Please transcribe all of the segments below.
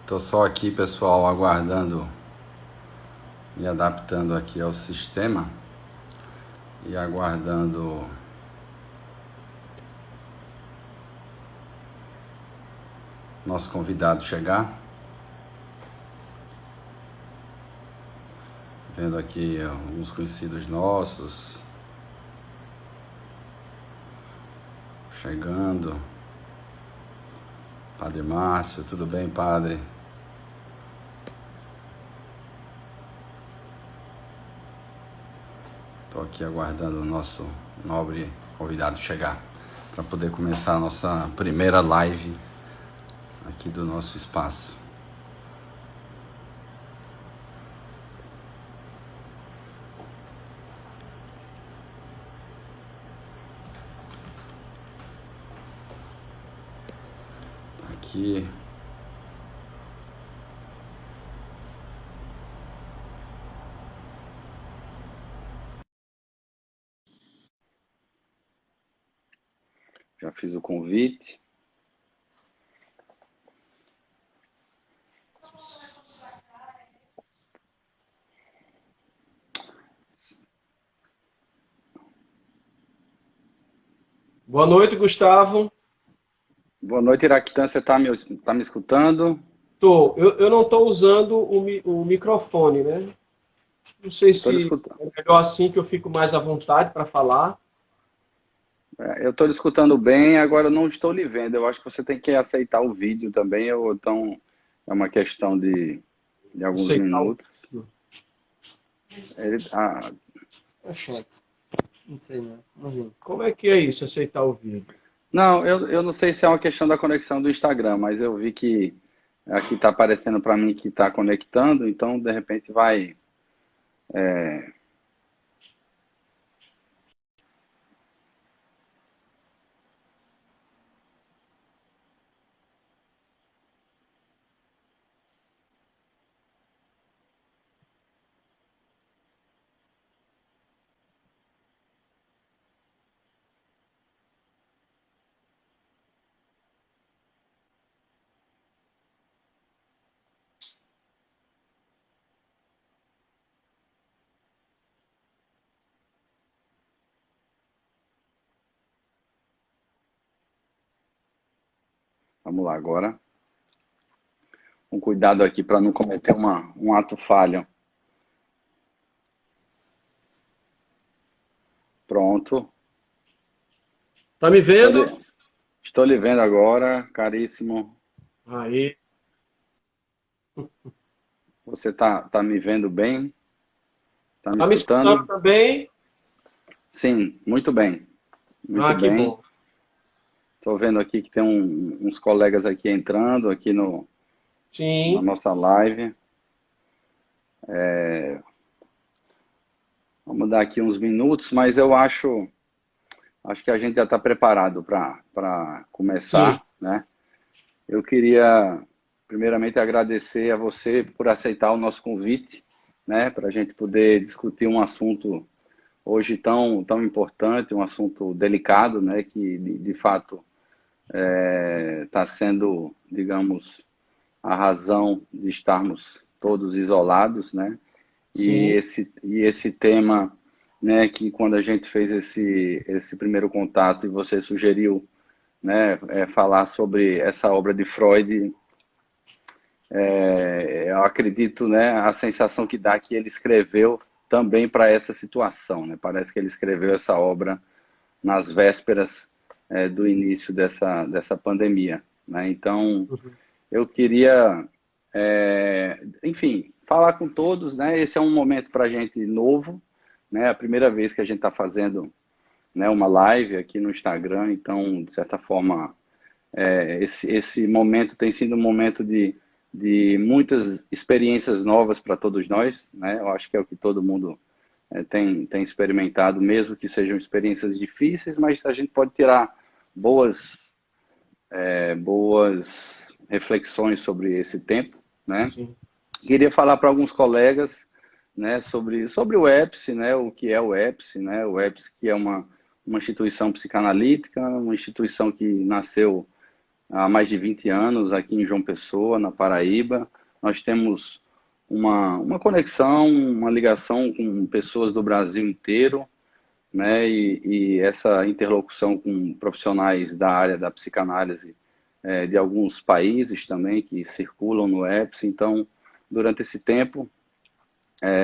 Tô só aqui, pessoal, aguardando, me adaptando aqui ao sistema e aguardando nosso convidado chegar. Vendo aqui alguns conhecidos nossos chegando. Padre Márcio, tudo bem, padre? Estou aqui aguardando o nosso nobre convidado chegar para poder começar a nossa primeira live aqui do nosso espaço. Aqui. Já fiz o convite. Boa noite, Gustavo. Boa noite, Iraquitã. Você está me escutando? Eu não estou usando o microfone, né? Não sei Estou lhe se escutando. é melhor assim que eu fico mais à vontade para falar. Eu estou lhe escutando bem, agora eu não estou lhe vendo. Eu acho que você tem que aceitar o vídeo também, ou então é uma questão de alguns Aceitar o minutos. vídeo. Ele, É chato. Não sei não. Imagina. Como é que é isso, aceitar o vídeo? não, eu não sei se é uma questão da conexão do Instagram, mas eu vi que aqui está aparecendo para mim que está conectando, então de repente vai. Vamos lá agora. Um cuidado aqui para não cometer um ato falho. Pronto. Tá me Estou lhe, vendo? estou lhe vendo agora, caríssimo. Aí. Você tá me vendo bem? Tá me Tá me escutando escutando? também? Sim, muito bem. Muito Ah, que bem. bom. Estou vendo aqui que tem uns colegas aqui entrando aqui na Sim. nossa live. Vamos dar aqui uns minutos, mas eu acho que a gente já está preparado para Sim. começar, né? Eu queria primeiramente agradecer a você por aceitar o nosso convite, né? Para a gente poder discutir um assunto hoje tão importante, um assunto delicado, né? Que de fato está sendo, digamos, a razão de estarmos todos isolados, né? Sim. E esse tema, né, que quando a gente fez esse primeiro contato e você sugeriu, né, falar sobre essa obra de Freud, eu acredito, né, a sensação que dá que ele escreveu também para essa situação, né? Parece que ele escreveu essa obra nas vésperas do início dessa pandemia, né? Então, Uhum. eu queria, enfim, falar com todos, né? Esse é um momento para a gente novo, né? A primeira vez que a gente está fazendo, né, uma live aqui no Instagram, então, de certa forma, esse momento tem sido um momento de muitas experiências novas para todos nós, né? Eu acho que é o que todo mundo tem experimentado, mesmo que sejam experiências difíceis, mas a gente pode tirar boas, boas reflexões sobre esse tempo, né? Sim. Queria falar para alguns colegas, né, sobre o EPS, né, o que é o EPS, né, o EPS que é uma instituição psicanalítica, uma instituição que nasceu há mais de 20 anos aqui em João Pessoa, na Paraíba. Nós temos uma conexão, uma ligação com pessoas do Brasil inteiro, né? E essa interlocução com profissionais da área da psicanálise de alguns países também que circulam no EPS. Então, durante esse tempo,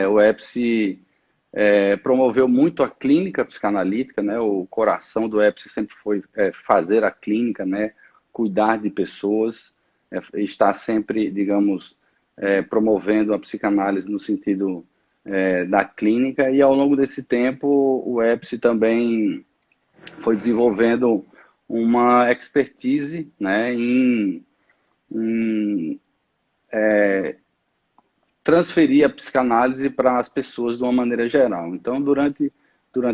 o EPS promoveu muito a clínica psicanalítica, né? O coração do EPS sempre foi fazer a clínica, né? Cuidar de pessoas, estar sempre, digamos, promovendo a psicanálise no sentido da clínica. E ao longo desse tempo, o EPS também foi desenvolvendo uma expertise, né, em transferir a psicanálise para as pessoas de uma maneira geral. Então, durante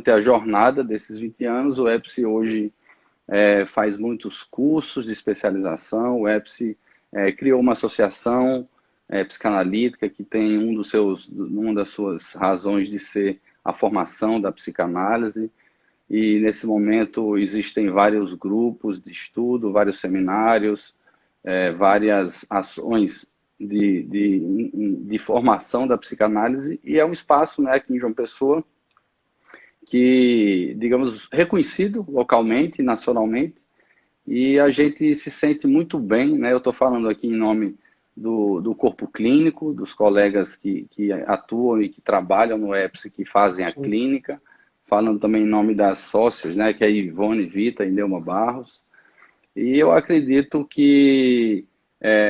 a jornada desses 20 anos, o EPS hoje faz muitos cursos de especialização. O EPS criou uma associação psicanalítica que tem uma das suas razões de ser a formação da psicanálise. E nesse momento existem vários grupos de estudo, vários seminários, várias ações de formação da psicanálise, e é um espaço, né, aqui em João Pessoa que, digamos, reconhecido localmente, nacionalmente, e a gente se sente muito bem, né? Eu estou falando aqui em nome do corpo clínico, dos colegas que atuam e que trabalham no EPS, que fazem a clínica, falando também em nome das sócias, né, que é a Ivone Vita e Neuma Barros. E eu acredito que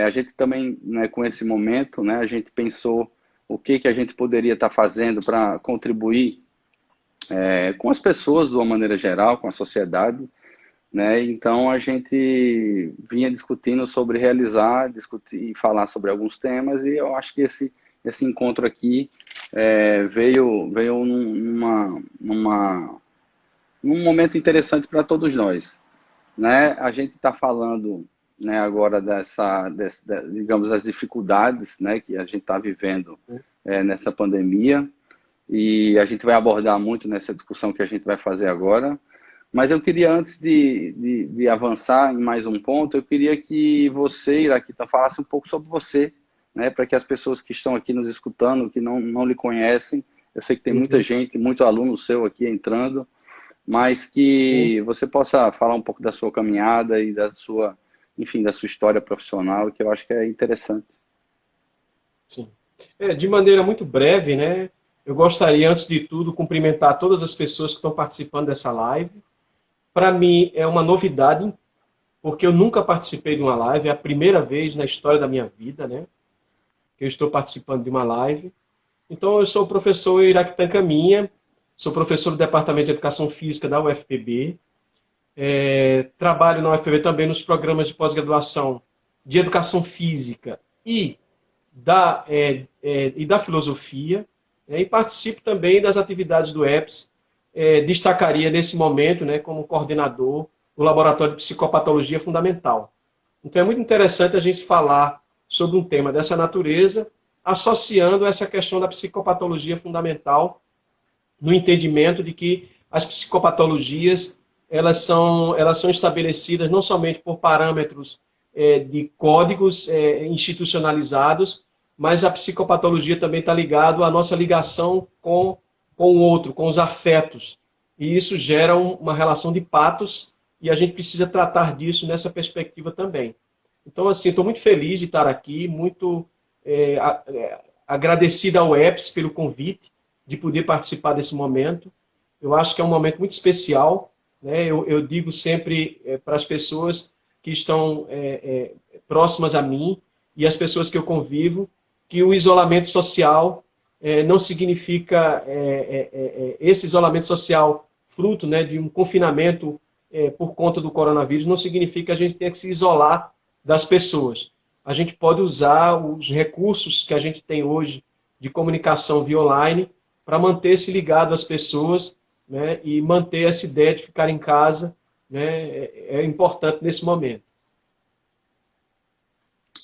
a gente também, né, com esse momento, né, a gente pensou o que a gente poderia estar fazendo para contribuir com as pessoas de uma maneira geral, com a sociedade, né? Então a gente vinha discutindo sobre realizar, discutir e falar sobre alguns temas, e eu acho que esse encontro aqui veio num momento interessante para todos nós, né? A gente está falando, né, agora digamos, das dificuldades, né, que a gente está vivendo nessa pandemia, e a gente vai abordar muito nessa discussão que a gente vai fazer agora. Mas eu queria, antes de avançar em mais um ponto, eu queria que você, Iraquita, falasse um pouco sobre você, né, para que as pessoas que estão aqui nos escutando, que não lhe conhecem, eu sei que tem muita gente, muito aluno seu aqui entrando, mas que você possa falar um pouco da sua caminhada e enfim, da sua história profissional, que eu acho que é interessante. Sim. De maneira muito breve, né? Eu gostaria, antes de tudo, cumprimentar todas as pessoas que estão participando dessa live. Para mim, é uma novidade, porque eu nunca participei de uma live, é a primeira vez na história da minha vida, né, que eu estou participando de uma live. Então, eu sou o professor Iraquitã Caminha, sou professor do Departamento de Educação Física da UFPB, trabalho na UFPB também nos programas de pós-graduação de Educação Física e da Filosofia, né, e participo também das atividades do EPS. Destacaria nesse momento, né, como coordenador do Laboratório de Psicopatologia Fundamental. Então é muito interessante a gente falar sobre um tema dessa natureza, associando essa questão da psicopatologia fundamental no entendimento de que as psicopatologias elas são estabelecidas não somente por parâmetros de códigos institucionalizados, mas a psicopatologia também está ligada à nossa ligação com o outro, com os afetos. E isso gera uma relação de patos, e a gente precisa tratar disso nessa perspectiva também. Então, assim, estou muito feliz de estar aqui, muito agradecido ao EPS pelo convite de poder participar desse momento. Eu acho que é um momento muito especial, né? Eu digo sempre para as pessoas que estão próximas a mim e as pessoas que eu convivo, que o isolamento social não significa esse isolamento social fruto, né, de um confinamento por conta do coronavírus, não significa que a gente tenha que se isolar das pessoas. A gente pode usar os recursos que a gente tem hoje de comunicação via online para manter-se ligado às pessoas, né, e manter essa ideia de ficar em casa, né, é importante nesse momento.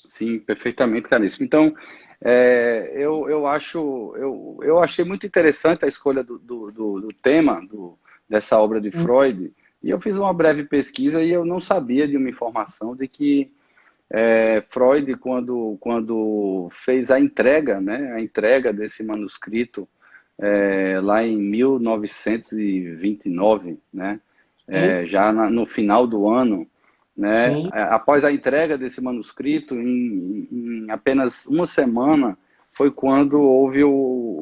Sim, perfeitamente, Caríssimo. Então, eu achei muito interessante a escolha do tema dessa obra de Freud, E eu fiz uma breve pesquisa e eu não sabia de uma informação de que Freud, quando fez a entrega, né, a entrega desse manuscrito lá em 1929, né, já no final do ano, né, sim, após a entrega desse manuscrito, em apenas uma semana, foi quando houve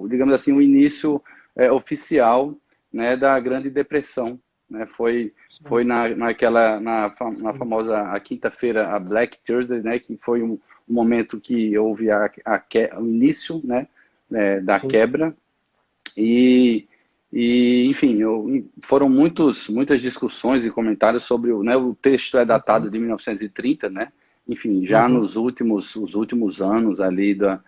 digamos assim, o início oficial, né, da Grande Depressão, né, foi sim, na famosa a quinta-feira, a Black Thursday, né, que foi um momento que houve o início, né, da sim, quebra. Enfim, foram muitas discussões e comentários sobre né, o texto é datado uhum, de 1930, né? Enfim, já uhum, nos últimos anos ali da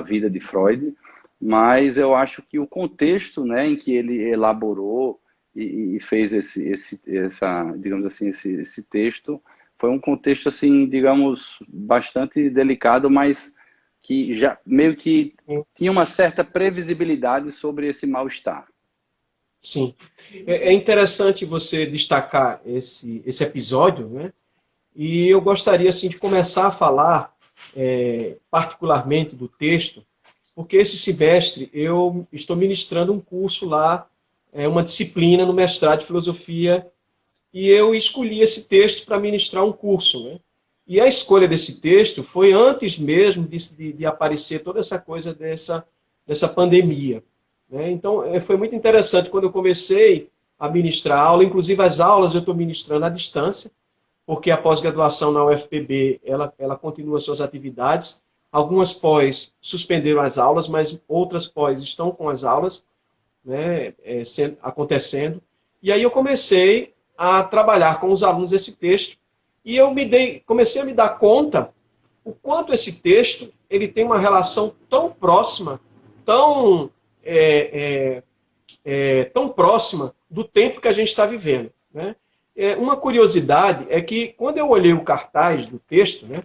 vida de Freud, mas eu acho que o contexto, né, em que ele elaborou e fez digamos assim, esse texto foi um contexto assim, digamos, bastante delicado, mas que já meio que sim. tinha uma certa previsibilidade sobre esse mal-estar. Sim. É interessante você destacar esse episódio, né? E eu gostaria assim, de começar a falar particularmente do texto, porque esse semestre eu estou ministrando um curso lá, uma disciplina no mestrado de filosofia, e eu escolhi esse texto para ministrar um curso. Né? E a escolha desse texto foi antes mesmo de aparecer toda essa coisa dessa pandemia. Né? Então, foi muito interessante quando eu comecei a ministrar aula, inclusive as aulas eu estou ministrando à distância, porque a pós-graduação na UFPB, ela continua suas atividades. Algumas pós suspenderam as aulas, mas outras pós estão com as aulas, né, acontecendo. E aí eu comecei a trabalhar com os alunos esse texto e eu comecei a me dar conta o quanto esse texto ele tem uma relação tão próxima, tão, tão próxima do tempo que a gente está vivendo. Né? Uma curiosidade é que quando eu olhei o cartaz do texto, né,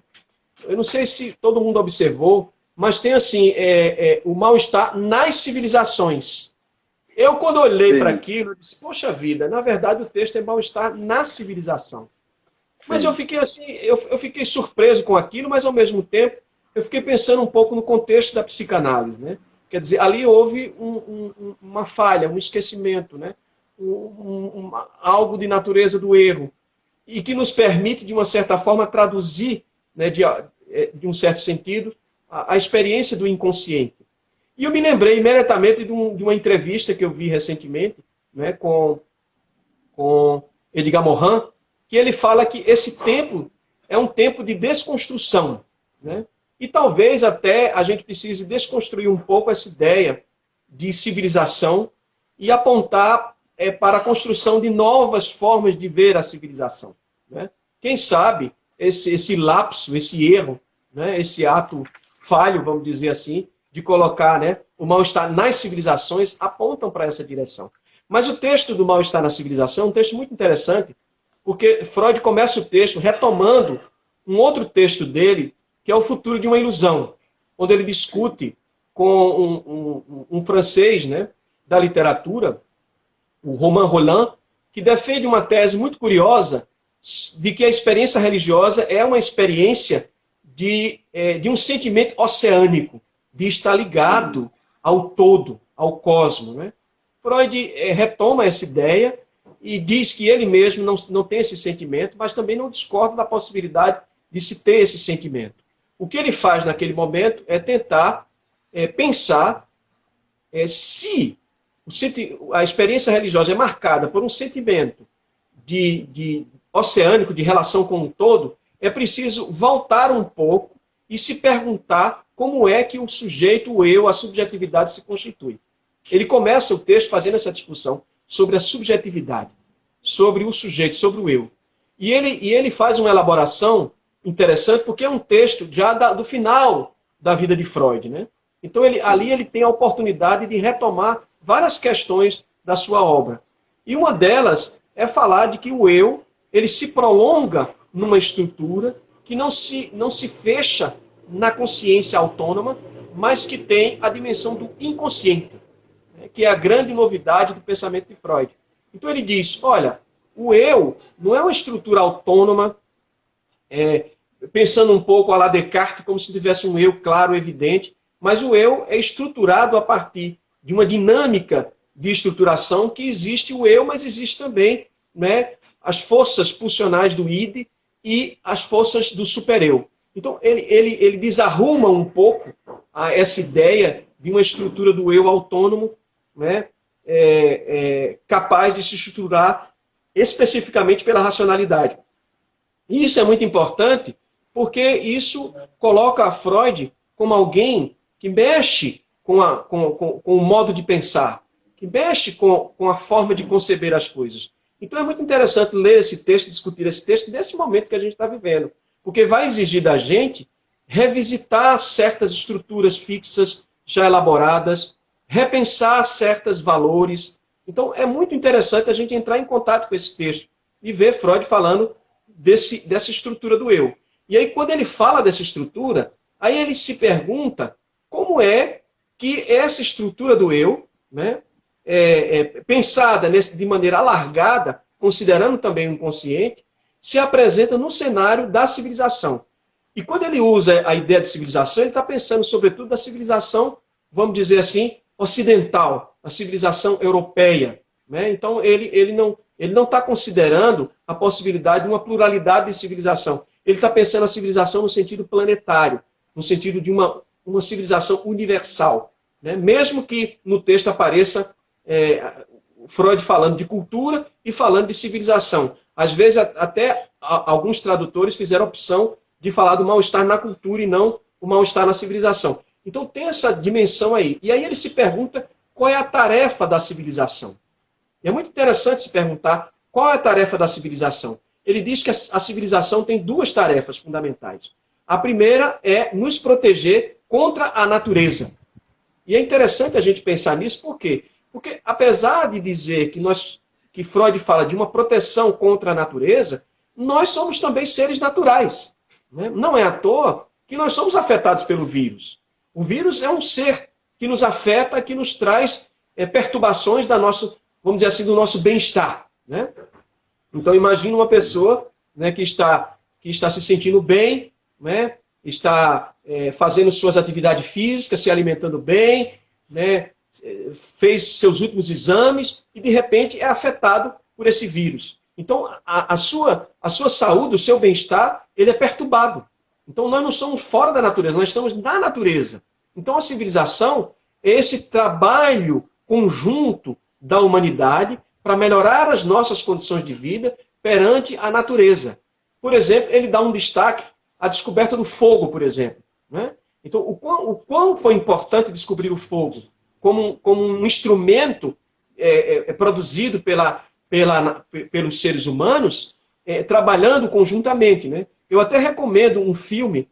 eu não sei se todo mundo observou, mas tem assim, o mal-estar nas civilizações. Eu, quando olhei para Sim, aquilo, disse, poxa vida, na verdade o texto é mal-estar na civilização. Mas eu sim, fiquei assim, eu fiquei surpreso com aquilo, mas ao mesmo tempo eu fiquei pensando um pouco no contexto da psicanálise, né? Quer dizer, ali houve uma falha, um esquecimento, né? Algo de natureza do erro e que nos permite, de uma certa forma, traduzir, né, de um certo sentido, a experiência do inconsciente. E eu me lembrei imediatamente de uma entrevista que eu vi recentemente, né, com Edgar Morin, que ele fala que esse tempo é um tempo de desconstrução. Né? E talvez até a gente precise desconstruir um pouco essa ideia de civilização e apontar para a construção de novas formas de ver a civilização. Né? Quem sabe esse lapso, esse erro, né, esse ato falho, vamos dizer assim, de colocar, né, o mal-estar nas civilizações, apontam para essa direção. Mas o texto do mal-estar na civilização é um texto muito interessante, porque Freud começa o texto retomando um outro texto dele, que é O Futuro de uma Ilusão, onde ele discute com um francês, né, da literatura, o Romain Rolland, que defende uma tese muito curiosa de que a experiência religiosa é uma experiência de um sentimento oceânico, de estar ligado ao todo, ao cosmos. Né? Freud retoma essa ideia e diz que ele mesmo não tem esse sentimento, mas também não discorda da possibilidade de se ter esse sentimento. O que ele faz naquele momento é tentar pensar se a experiência religiosa é marcada por um sentimento de oceânico, de relação com o todo, é preciso voltar um pouco e se perguntar como é que o sujeito, o eu, a subjetividade se constitui. Ele começa o texto fazendo essa discussão sobre a subjetividade, sobre o sujeito, sobre o eu. E ele faz uma elaboração interessante, porque é um texto já do final da vida de Freud. Né? Então, ali ele tem a oportunidade de retomar várias questões da sua obra. E uma delas é falar de que o eu ele se prolonga numa estrutura que não se fecha na consciência autônoma, mas que tem a dimensão do inconsciente, né, que é a grande novidade do pensamento de Freud. Então ele diz, olha, o eu não é uma estrutura autônoma, pensando um pouco a la Descartes, como se tivesse um eu claro, evidente, mas o eu é estruturado a partir de uma dinâmica de estruturação que existe o eu, mas existe também, né, as forças pulsionais do id e as forças do supereu. Então, ele desarruma um pouco essa ideia de uma estrutura do eu autônomo, né, capaz de se estruturar especificamente pela racionalidade. E isso é muito importante, porque isso coloca a Freud como alguém que mexe com o modo de pensar, que mexe com a forma de conceber as coisas. Então é muito interessante ler esse texto, discutir esse texto nesse momento que a gente está vivendo, porque vai exigir da gente revisitar certas estruturas fixas já elaboradas, repensar certos valores. Então é muito interessante a gente entrar em contato com esse texto e ver Freud falando dessa estrutura do eu. E aí quando ele fala dessa estrutura, aí ele se pergunta como é que essa estrutura do eu, né, pensada de maneira alargada, considerando também o inconsciente, se apresenta no cenário da civilização. E quando ele usa a ideia de civilização, ele está pensando sobretudo da civilização, vamos dizer assim, ocidental, a civilização europeia. Né? Então ele não está considerando a possibilidade de uma pluralidade de civilização. Ele está pensando a civilização no sentido planetário, no sentido de uma civilização universal. Né? Mesmo que no texto apareça Freud falando de cultura e falando de civilização. Às vezes, até alguns tradutores fizeram a opção de falar do mal-estar na cultura e não o mal-estar na civilização. Então tem essa dimensão aí. E aí ele se pergunta qual é a tarefa da civilização. E é muito interessante se perguntar qual é a tarefa da civilização. Ele diz que a civilização tem duas tarefas fundamentais. A primeira é nos proteger contra a natureza. E é interessante a gente pensar nisso, por quê? Porque apesar de dizer que Freud fala de uma proteção contra a natureza, nós somos também seres naturais. Né? Não é à toa que nós somos afetados pelo vírus. O vírus é um ser que nos afeta, que nos traz perturbações vamos dizer assim, do nosso bem-estar. Né? Então imagine uma pessoa, né, que está se sentindo bem, né, está fazendo suas atividades físicas, se alimentando bem, né, fez seus últimos exames e de repente é afetado por esse vírus. Então a sua saúde, o seu bem-estar, ele é perturbado. Então nós não somos fora da natureza, nós estamos na natureza. Então a civilização é esse trabalho conjunto da humanidade para melhorar as nossas condições de vida perante a natureza. Por exemplo, ele dá um destaque à descoberta do fogo, por exemplo. Né? Então, o quão foi importante descobrir o fogo como um instrumento produzido pelos seres humanos, trabalhando conjuntamente. Né? Eu até recomendo um filme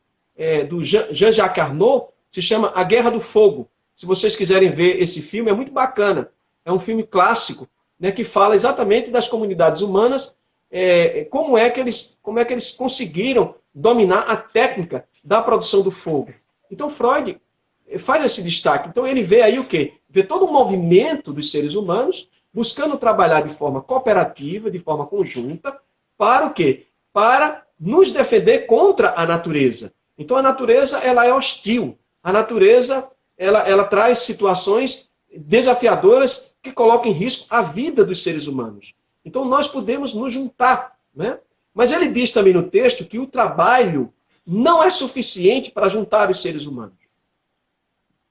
do Jean-Jacques Arnaud, se chama A Guerra do Fogo. Se vocês quiserem ver esse filme, é muito bacana. É um filme clássico, né, que fala exatamente das comunidades humanas, como é que eles conseguiram dominar a técnica da produção do fogo. Então Freud faz esse destaque. Então ele vê aí o quê? Vê todo o movimento dos seres humanos buscando trabalhar de forma cooperativa, de forma conjunta, para o quê? Para nos defender contra a natureza. Então a natureza ela é hostil. A natureza ela traz situações desafiadoras que colocam em risco a vida dos seres humanos. Então nós podemos nos juntar. Né? Mas ele diz também no texto que o trabalho não é suficiente para juntar os seres humanos.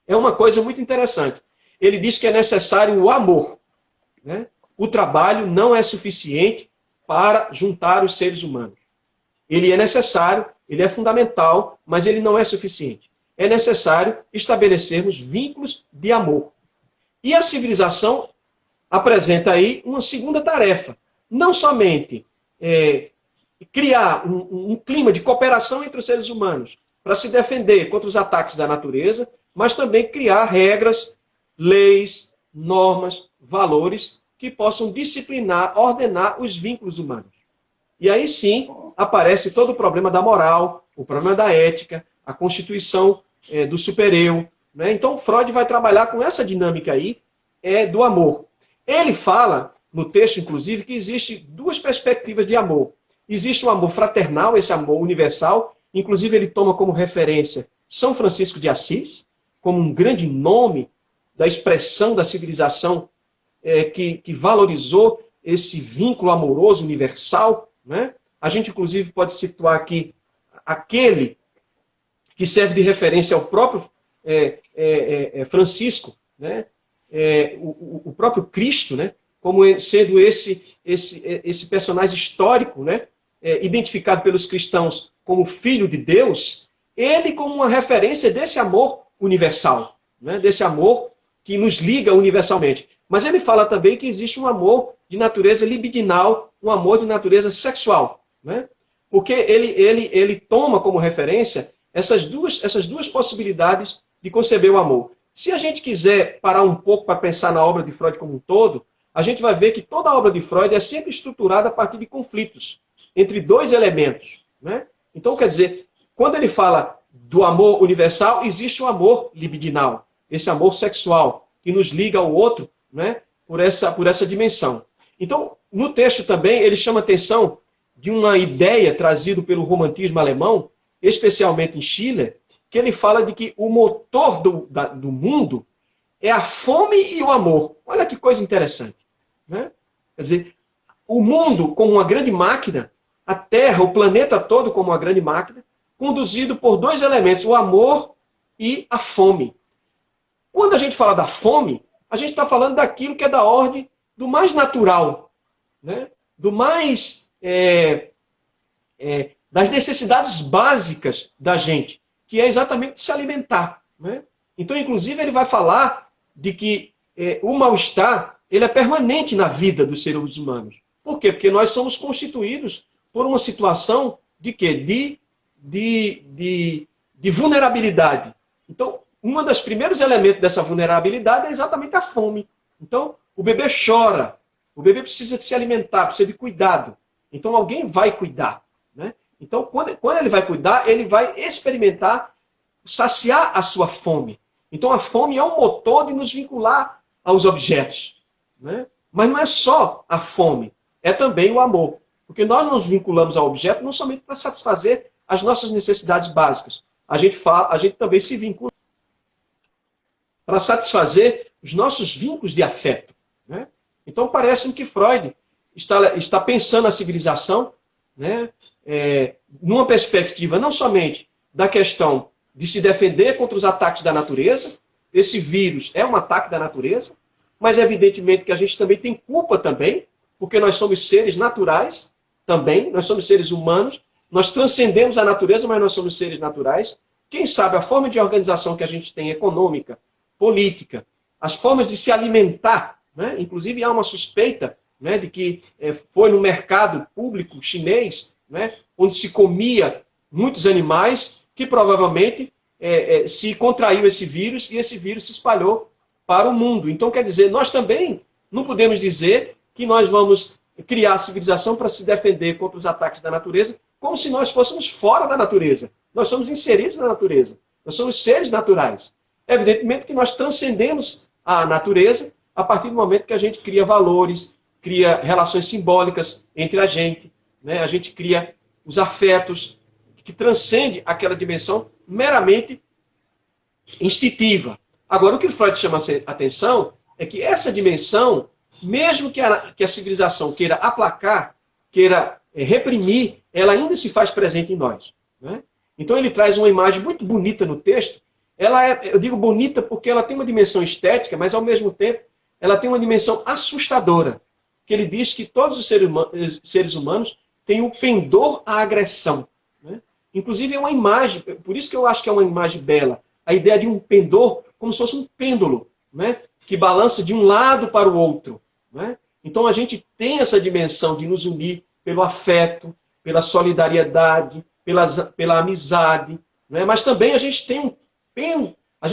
É uma coisa muito interessante. Ele diz que é necessário o amor. Né? O trabalho não é suficiente para juntar os seres humanos. Ele é necessário, ele é fundamental, mas ele não é suficiente. É necessário estabelecermos vínculos de amor. E a civilização apresenta aí uma segunda tarefa. Não somente criar um clima de cooperação entre os seres humanos para se defender contra os ataques da natureza, mas também criar regras, leis, normas, valores que possam disciplinar, ordenar os vínculos humanos. E aí sim aparece todo o problema da moral, o problema da ética, a constituição do supereu. Né? Então Freud vai trabalhar com essa dinâmica aí do amor. Ele fala no texto, inclusive, que existe duas perspectivas de amor. Existe o amor fraternal, esse amor universal. Inclusive, ele toma como referência São Francisco de Assis, como um grande nome da expressão da civilização que valorizou esse vínculo amoroso universal. Né? A gente, inclusive, pode situar aqui aquele que serve de referência ao próprio Francisco, né? O próprio Cristo, né? Como sendo esse personagem histórico, né? Identificado pelos cristãos como filho de Deus, ele como uma referência desse amor universal, né? Desse amor que nos liga universalmente. Mas ele fala também que existe um amor de natureza libidinal, um amor de natureza sexual, né? Porque ele toma como referência essas duas possibilidades de conceber o amor. Se a gente quiser parar um pouco para pensar na obra de Freud como um todo, a gente vai ver que toda a obra de Freud é sempre estruturada a partir de conflitos entre dois elementos, né? Então, quer dizer, quando ele fala do amor universal, existe o amor libidinal, esse amor sexual, que nos liga ao outro, né? por essa dimensão. Então, no texto também, ele chama atenção de uma ideia trazida pelo romantismo alemão, especialmente em Schiller, que ele fala de que o motor do mundo é a fome e o amor. Olha que coisa interessante. Né? Quer dizer, o mundo como uma grande máquina, a Terra, o planeta todo como uma grande máquina, conduzido por dois elementos, o amor e a fome. Quando a gente fala da fome, a gente está falando daquilo que é da ordem do mais natural, né? Do mais... das necessidades básicas da gente, que é exatamente se alimentar. Né? Então, inclusive, ele vai falar de que o mal-estar ele é permanente na vida dos seres humanos. Por quê? Porque nós somos constituídos por uma situação de quê? De vulnerabilidade. Então, um dos primeiros elementos dessa vulnerabilidade é exatamente a fome. Então, o bebê chora, o bebê precisa de se alimentar, precisa de cuidado. Então, alguém vai cuidar. Né? Então, quando ele vai cuidar, ele vai experimentar, saciar a sua fome. Então, a fome é um motor de nos vincular aos objetos. Né? Mas não é só a fome, é também o amor. Porque nós nos vinculamos ao objeto não somente para satisfazer as nossas necessidades básicas. A gente também se vincula para satisfazer os nossos vínculos de afeto. Né? Então, parece-me que Freud está pensando a civilização, né, numa perspectiva não somente da questão de se defender contra os ataques da natureza. Esse vírus é um ataque da natureza, mas evidentemente que a gente também tem culpa também, porque nós somos seres naturais também, nós somos seres humanos, nós transcendemos a natureza, mas nós somos seres naturais. Quem sabe a forma de organização que a gente tem, econômica, política, as formas de se alimentar, né? Inclusive há uma suspeita, né, de que foi no mercado público chinês, né, onde se comia muitos animais, que provavelmente se contraiu esse vírus e esse vírus se espalhou para o mundo. Então, quer dizer, nós também não podemos dizer que nós vamos criar a civilização para se defender contra os ataques da natureza, como se nós fôssemos fora da natureza. Nós somos inseridos na natureza. Nós somos seres naturais. Evidentemente que nós transcendemos a natureza a partir do momento que a gente cria valores, cria relações simbólicas entre a gente, né? A gente cria os afetos que transcende aquela dimensão meramente instintiva. Agora, o que Freud chama a atenção é que essa dimensão, mesmo que a civilização queira aplacar, queira reprimir, ela ainda se faz presente em nós. Né? Então ele traz uma imagem muito bonita no texto. Eu digo bonita porque ela tem uma dimensão estética, mas ao mesmo tempo ela tem uma dimensão assustadora. Que ele diz que todos os seres humanos têm o pendor à agressão. Né? Inclusive é uma imagem, por isso que eu acho que é uma imagem bela, a ideia de um pendor como se fosse um pêndulo, né? Que balança de um lado para o outro. Né? Então a gente tem essa dimensão de nos unir pelo afeto, pela solidariedade, pela amizade, né? Mas também a gente tem a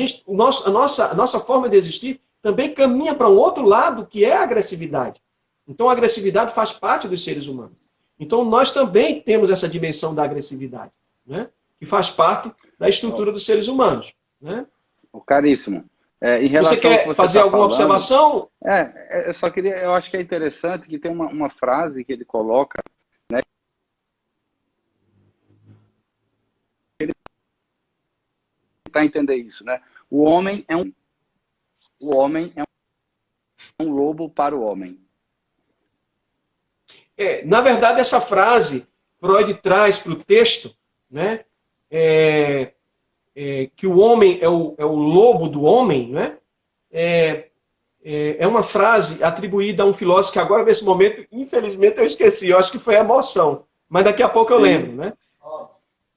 nossa forma de existir também caminha para um outro lado, que é a agressividade. Então a agressividade faz parte dos seres humanos. Então nós também temos essa dimensão da agressividade, né? Que faz parte da estrutura dos seres humanos. Né? Caríssimo, Em Você relação ao que quer você fazer está alguma falando, observação? eu só queria, eu acho que é interessante que tem uma frase que ele coloca, né, ele está a entender isso, né? O homem é um lobo para o homem. Na verdade, essa frase Freud traz para o texto, né? Que o homem é o lobo do homem, né? É uma frase atribuída a um filósofo que agora, nesse momento, infelizmente, eu esqueci. Eu acho que foi a emoção. Mas daqui a pouco eu lembro, Sim. né?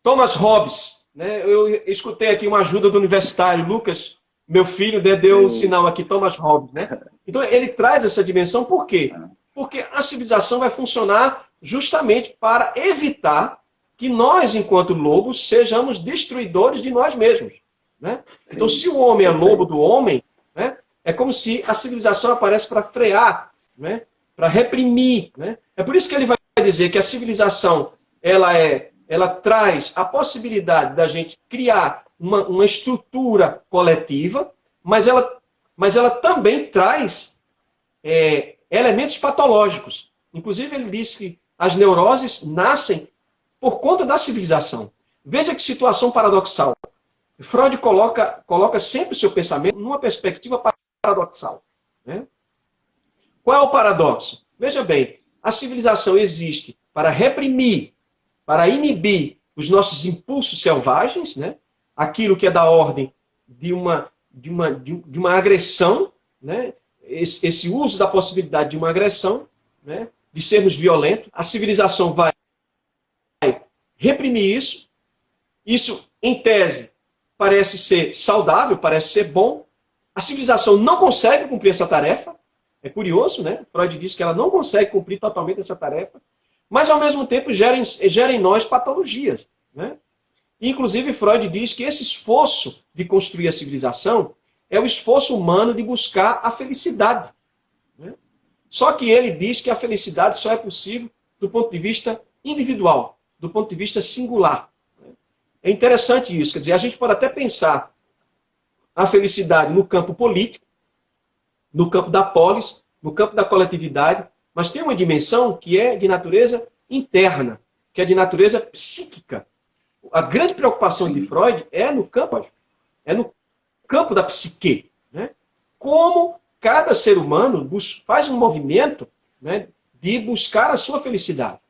Thomas Hobbes, né? Eu escutei aqui uma ajuda do universitário, Lucas, meu filho, deu o Sim. sinal aqui, Thomas Hobbes, né? Então, ele traz essa dimensão, por quê? Porque a civilização vai funcionar justamente para evitar que nós, enquanto lobos, sejamos destruidores de nós mesmos, né? Então, Sim. se o homem é lobo Perfeito. do homem, né? É como se a civilização aparece para frear, né? Para reprimir, né? É por isso que ele vai dizer que a civilização ela traz a possibilidade da gente criar uma estrutura coletiva, mas ela também traz elementos patológicos. Inclusive, ele diz que as neuroses nascem por conta da civilização. Veja que situação paradoxal. Freud coloca sempre o seu pensamento numa perspectiva paradoxal, né? Qual é o paradoxo? Veja bem, a civilização existe para reprimir, para inibir os nossos impulsos selvagens, né? Aquilo que é da ordem de uma agressão, né? Esse uso da possibilidade de uma agressão, né? De sermos violentos. A civilização vai reprimir isso. Isso, em tese, parece ser saudável, parece ser bom. A civilização não consegue cumprir essa tarefa. É curioso, né? Freud diz que ela não consegue cumprir totalmente essa tarefa, mas, ao mesmo tempo, gera em nós patologias, né? Inclusive, Freud diz que esse esforço de construir a civilização é o esforço humano de buscar a felicidade, né? Só que ele diz que a felicidade só é possível do ponto de vista individual, do ponto de vista singular. É interessante isso. Quer dizer, a gente pode até pensar a felicidade no campo político, no campo da polis, no campo da coletividade, mas tem uma dimensão que é de natureza interna, que é de natureza psíquica. A grande preocupação de Freud é no campo da psique, né? Como cada ser humano faz um movimento, né, de buscar a sua felicidade.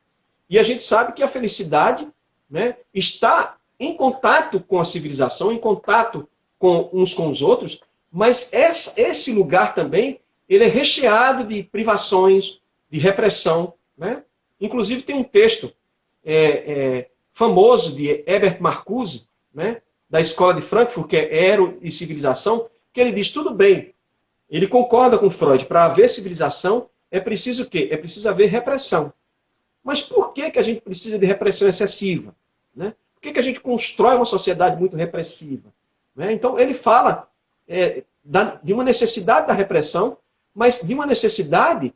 E a gente sabe que a felicidade, né, está em contato com a civilização, em contato com uns com os outros, mas esse lugar também ele é recheado de privações, de repressão, né? Inclusive tem um texto famoso de Herbert Marcuse, né, da Escola de Frankfurt, que é Ero e Civilização, que ele diz, tudo bem, ele concorda com Freud, para haver civilização é preciso o quê? É preciso haver repressão. Mas por que a gente precisa de repressão excessiva, né? Por que a gente constrói uma sociedade muito repressiva, né? Então ele fala de uma necessidade da repressão, mas de uma necessidade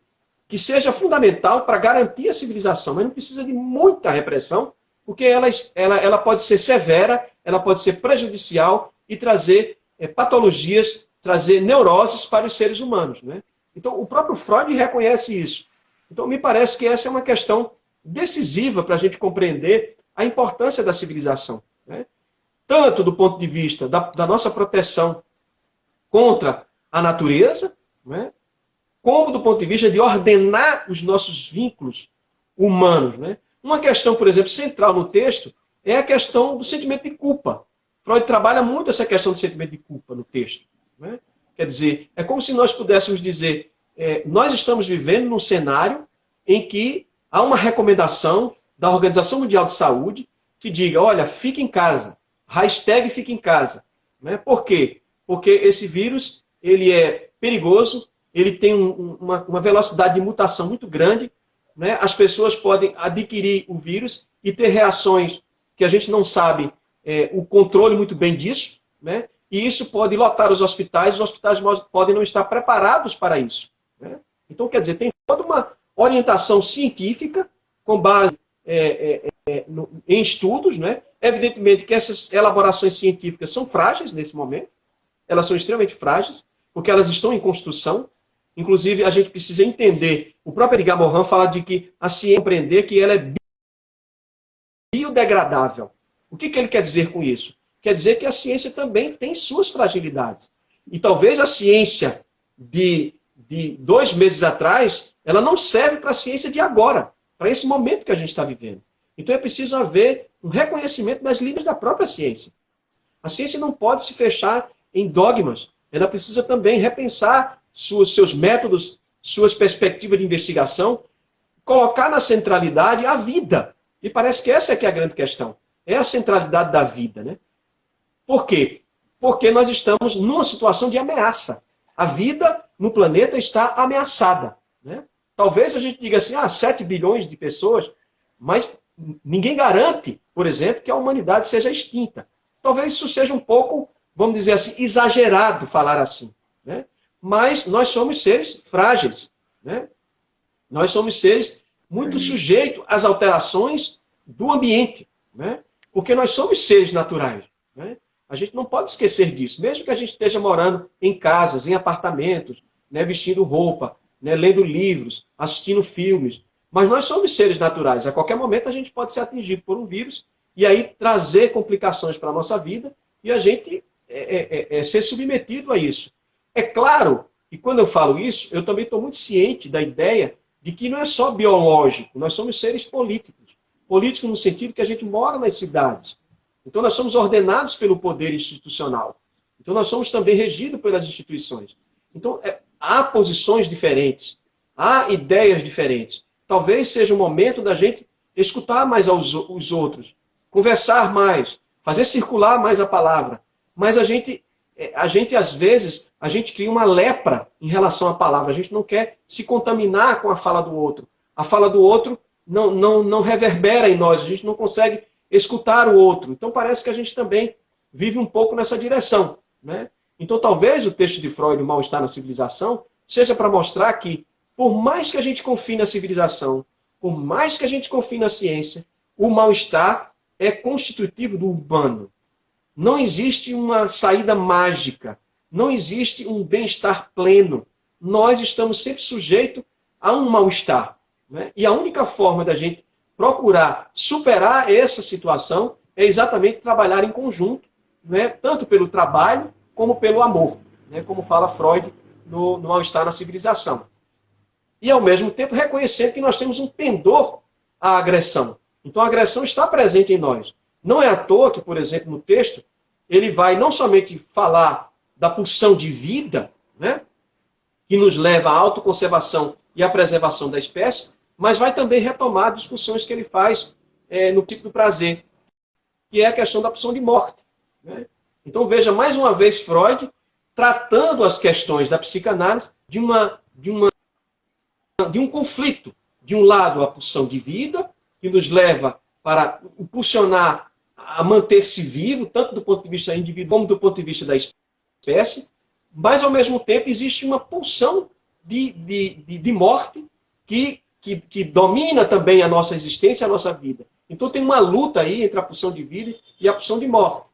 que seja fundamental para garantir a civilização. Mas não precisa de muita repressão, porque ela pode ser severa, ela pode ser prejudicial e trazer patologias, trazer neuroses para os seres humanos, né? Então, o próprio Freud reconhece isso. Então, me parece que essa é uma questão decisiva para a gente compreender a importância da civilização, né? Tanto do ponto de vista da nossa proteção contra a natureza, né? Como do ponto de vista de ordenar os nossos vínculos humanos, né? Uma questão, por exemplo, central no texto é a questão do sentimento de culpa. Freud trabalha muito essa questão do sentimento de culpa no texto, né? Quer dizer, é como se nós pudéssemos dizer, nós estamos vivendo num cenário em que há uma recomendação da Organização Mundial de Saúde que diga, olha, fique em casa, hashtag fique em casa, né? Por quê? Porque esse vírus ele é perigoso, ele tem uma velocidade de mutação muito grande, né? As pessoas podem adquirir o vírus e ter reações que a gente não sabe o controle muito bem disso, né? E isso pode lotar os hospitais podem não estar preparados para isso, né? Então, quer dizer, tem toda uma orientação científica com base em estudos, né? Evidentemente que essas elaborações científicas são frágeis nesse momento, elas são extremamente frágeis, porque elas estão em construção. Inclusive, a gente precisa entender, o próprio Edgar Morin fala de que a ciência compreender que ela é biodegradável. O que ele quer dizer com isso? Quer dizer que a ciência também tem suas fragilidades. E talvez a ciência de 2 meses atrás, ela não serve para a ciência de agora, para esse momento que a gente está vivendo. Então é preciso haver um reconhecimento das limites da própria ciência. A ciência não pode se fechar em dogmas. Ela precisa também repensar seus métodos, suas perspectivas de investigação, colocar na centralidade a vida. E parece que essa é que é a grande questão. É a centralidade da vida, né? Por quê? Porque nós estamos numa situação de ameaça. A vida no planeta está ameaçada, né? Talvez a gente diga assim, 7 bilhões de pessoas, mas ninguém garante, por exemplo, que a humanidade seja extinta. Talvez isso seja um pouco, vamos dizer assim, exagerado falar assim, né? Mas nós somos seres frágeis, né? Nós somos seres muito sujeitos às alterações do ambiente, né? Porque nós somos seres naturais, né? A gente não pode esquecer disso. Mesmo que a gente esteja morando em casas, em apartamentos, né, vestindo roupa, né, lendo livros, assistindo filmes. Mas nós somos seres naturais. A qualquer momento a gente pode ser atingido por um vírus e aí trazer complicações para a nossa vida e a gente ser submetido a isso. É claro, e quando eu falo isso, eu também estou muito ciente da ideia de que não é só biológico, nós somos seres políticos. Políticos no sentido que a gente mora nas cidades. Então nós somos ordenados pelo poder institucional. Então nós somos também regidos pelas instituições. Então há posições diferentes, há ideias diferentes. Talvez seja o momento da gente escutar mais os outros, conversar mais, fazer circular mais a palavra. Mas a gente às vezes, a gente cria uma lepra em relação à palavra. A gente não quer se contaminar com a fala do outro. A fala do outro não reverbera em nós. A gente não consegue escutar o outro. Então parece que a gente também vive um pouco nessa direção, né? Então talvez o texto de Freud, O Mal-Estar na Civilização, seja para mostrar que, por mais que a gente confie na civilização, por mais que a gente confie na ciência, o mal-estar é constitutivo do humano. Não existe uma saída mágica. Não existe um bem-estar pleno. Nós estamos sempre sujeitos a um mal-estar, né? E a única forma da gente procurar superar essa situação é exatamente trabalhar em conjunto, né? Tanto pelo trabalho como pelo amor, né? Como fala Freud no Mal-Estar na Civilização. E, ao mesmo tempo, reconhecendo que nós temos um pendor à agressão. Então, a agressão está presente em nós. Não é à toa que, por exemplo, no texto, ele vai não somente falar da pulsão de vida, né, que nos leva à autoconservação e à preservação da espécie, mas vai também retomar discussões que ele faz no tipo do prazer, que é a questão da pulsão de morte, né? Então, veja, mais uma vez, Freud tratando as questões da psicanálise de um conflito. De um lado, a pulsão de vida, que nos leva para impulsionar a manter-se vivo, tanto do ponto de vista individual como do ponto de vista da espécie, mas, ao mesmo tempo, existe uma pulsão de morte que domina também a nossa existência, a nossa vida. Então, tem uma luta aí entre a pulsão de vida e a pulsão de morte.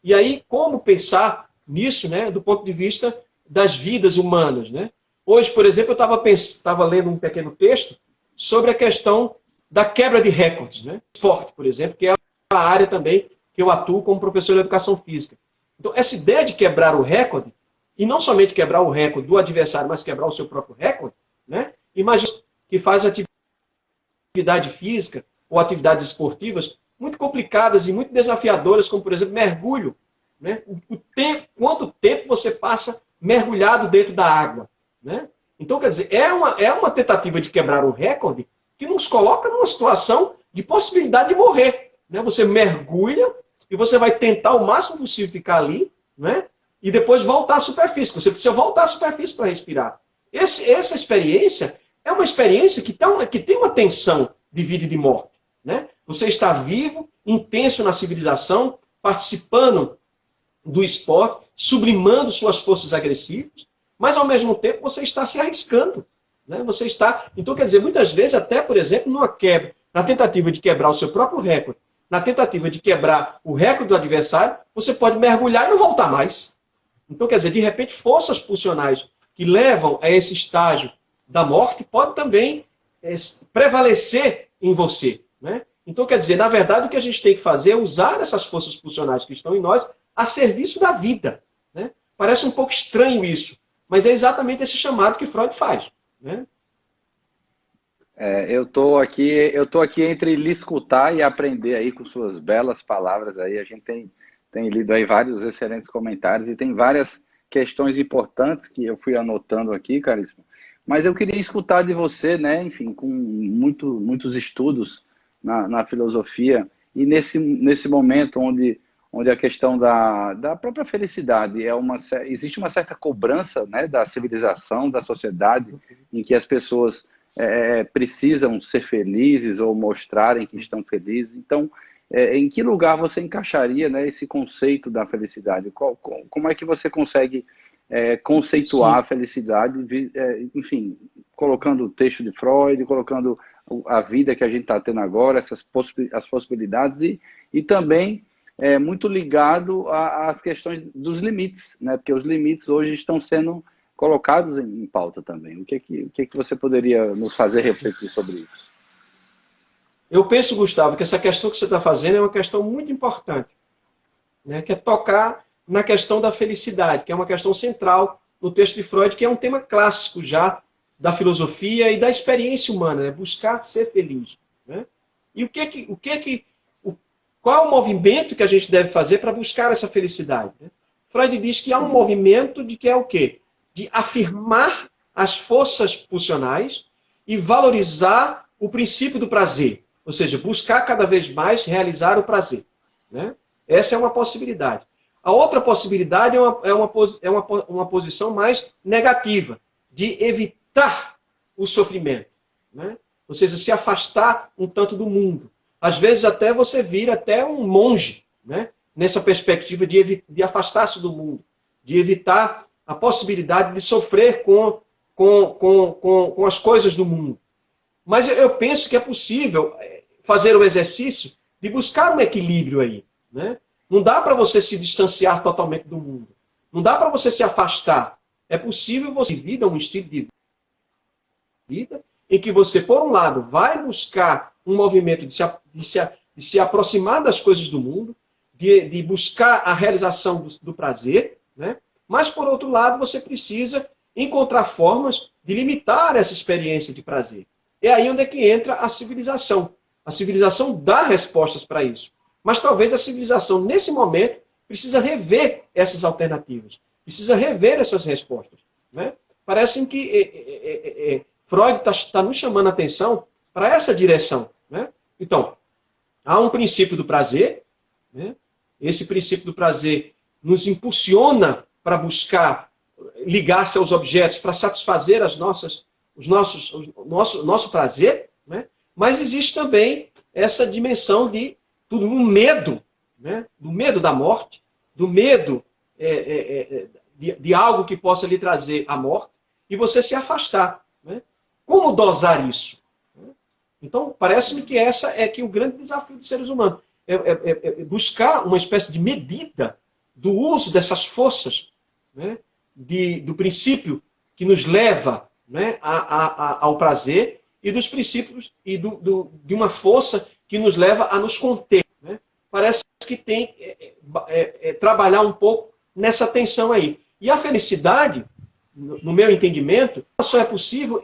E aí, como pensar nisso, né, do ponto de vista das vidas humanas, né? Hoje, por exemplo, eu estava lendo um pequeno texto sobre a questão da quebra de recordes, né? Esporte, por exemplo, que é a área também que eu atuo como professor de educação física. Então, essa ideia de quebrar o recorde, e não somente quebrar o recorde do adversário, mas quebrar o seu próprio recorde, né? Imagina que faz atividade física ou atividades esportivas muito complicadas e muito desafiadoras, como, por exemplo, mergulho, né? Quanto tempo você passa mergulhado dentro da água, né? Então, quer dizer, é uma tentativa de quebrar o recorde que nos coloca numa situação de possibilidade de morrer, né? Você mergulha e você vai tentar o máximo possível ficar ali, né? E depois voltar à superfície. Você precisa voltar à superfície para respirar. Essa experiência é uma experiência que tem uma tensão de vida e de morte, né? Você está vivo, intenso na civilização, participando do esporte, sublimando suas forças agressivas, mas, ao mesmo tempo, você está se arriscando, né? Você está... Então, quer dizer, muitas vezes, até, por exemplo, na tentativa de quebrar o seu próprio recorde, na tentativa de quebrar o recorde do adversário, você pode mergulhar e não voltar mais. Então, quer dizer, de repente, forças pulsionais que levam a esse estágio da morte pode também prevalecer em você, né? Então, quer dizer, na verdade, o que a gente tem que fazer é usar essas forças pulsionais que estão em nós a serviço da vida, né? Parece um pouco estranho isso, mas é exatamente esse chamado que Freud faz, né? Eu tô aqui entre lhe escutar e aprender aí com suas belas palavras aí. A gente tem lido aí vários excelentes comentários e tem várias questões importantes que eu fui anotando aqui, caríssimo. Mas eu queria escutar de você, né? Enfim, com muitos estudos na filosofia e nesse momento onde a questão da própria felicidade existe uma certa cobrança, né, da civilização, da sociedade, em que as pessoas precisam ser felizes ou mostrarem que estão felizes. Então, em que lugar você encaixaria, né, esse conceito da felicidade? Como é que você consegue conceituar Sim. a felicidade, enfim, colocando o texto de Freud, colocando a vida que a gente está tendo agora, as possibilidades e também muito ligado às questões dos limites, né? Porque os limites hoje estão sendo colocados em pauta também. O que você poderia nos fazer refletir sobre isso? Eu penso, Gustavo, que essa questão que você está fazendo é uma questão muito importante, né? Que é tocar na questão da felicidade, que é uma questão central no texto de Freud, que é um tema clássico já da filosofia e da experiência humana, né? Buscar ser feliz, né? E qual é o movimento que a gente deve fazer para buscar essa felicidade, né? Freud diz que há um movimento de que é o quê? De afirmar as forças pulsionais e valorizar o princípio do prazer. Ou seja, buscar cada vez mais realizar o prazer, né? Essa é uma possibilidade. A outra possibilidade é uma posição mais negativa, de evitar o sofrimento, né? Ou seja, se afastar um tanto do mundo. Às vezes até você vira até um monge, né? Nessa perspectiva de afastar-se do mundo, de evitar a possibilidade de sofrer com as coisas do mundo. Mas eu penso que é possível fazer o exercício de buscar um equilíbrio aí, né? Não dá para você se distanciar totalmente do mundo. Não dá para você se afastar. É possível você viver um estilo de vida em que você, por um lado, vai buscar um movimento de se aproximar das coisas do mundo, de buscar a realização do prazer, né? Mas, por outro lado, você precisa encontrar formas de limitar essa experiência de prazer. É aí onde é que entra a civilização. A civilização dá respostas para isso. Mas talvez a civilização, nesse momento, precisa rever essas alternativas. Precisa rever essas respostas, né? Parece que Freud está nos chamando a atenção para essa direção, né? Então, há um princípio do prazer, né? Esse princípio do prazer nos impulsiona para buscar ligar-se aos objetos, para satisfazer o nosso prazer, né? Mas existe também essa dimensão do medo, né? Do medo da morte, do medo de algo que possa lhe trazer a morte, e você se afastar, né? Como dosar isso? Então, parece-me que essa é o grande desafio dos seres humanos. É buscar uma espécie de medida do uso dessas forças, né? Do princípio que nos leva, né, ao prazer, e dos princípios e de uma força que nos leva a nos conter, né? Parece que tem trabalhar um pouco nessa tensão aí. E a felicidade, no meu entendimento, só é possível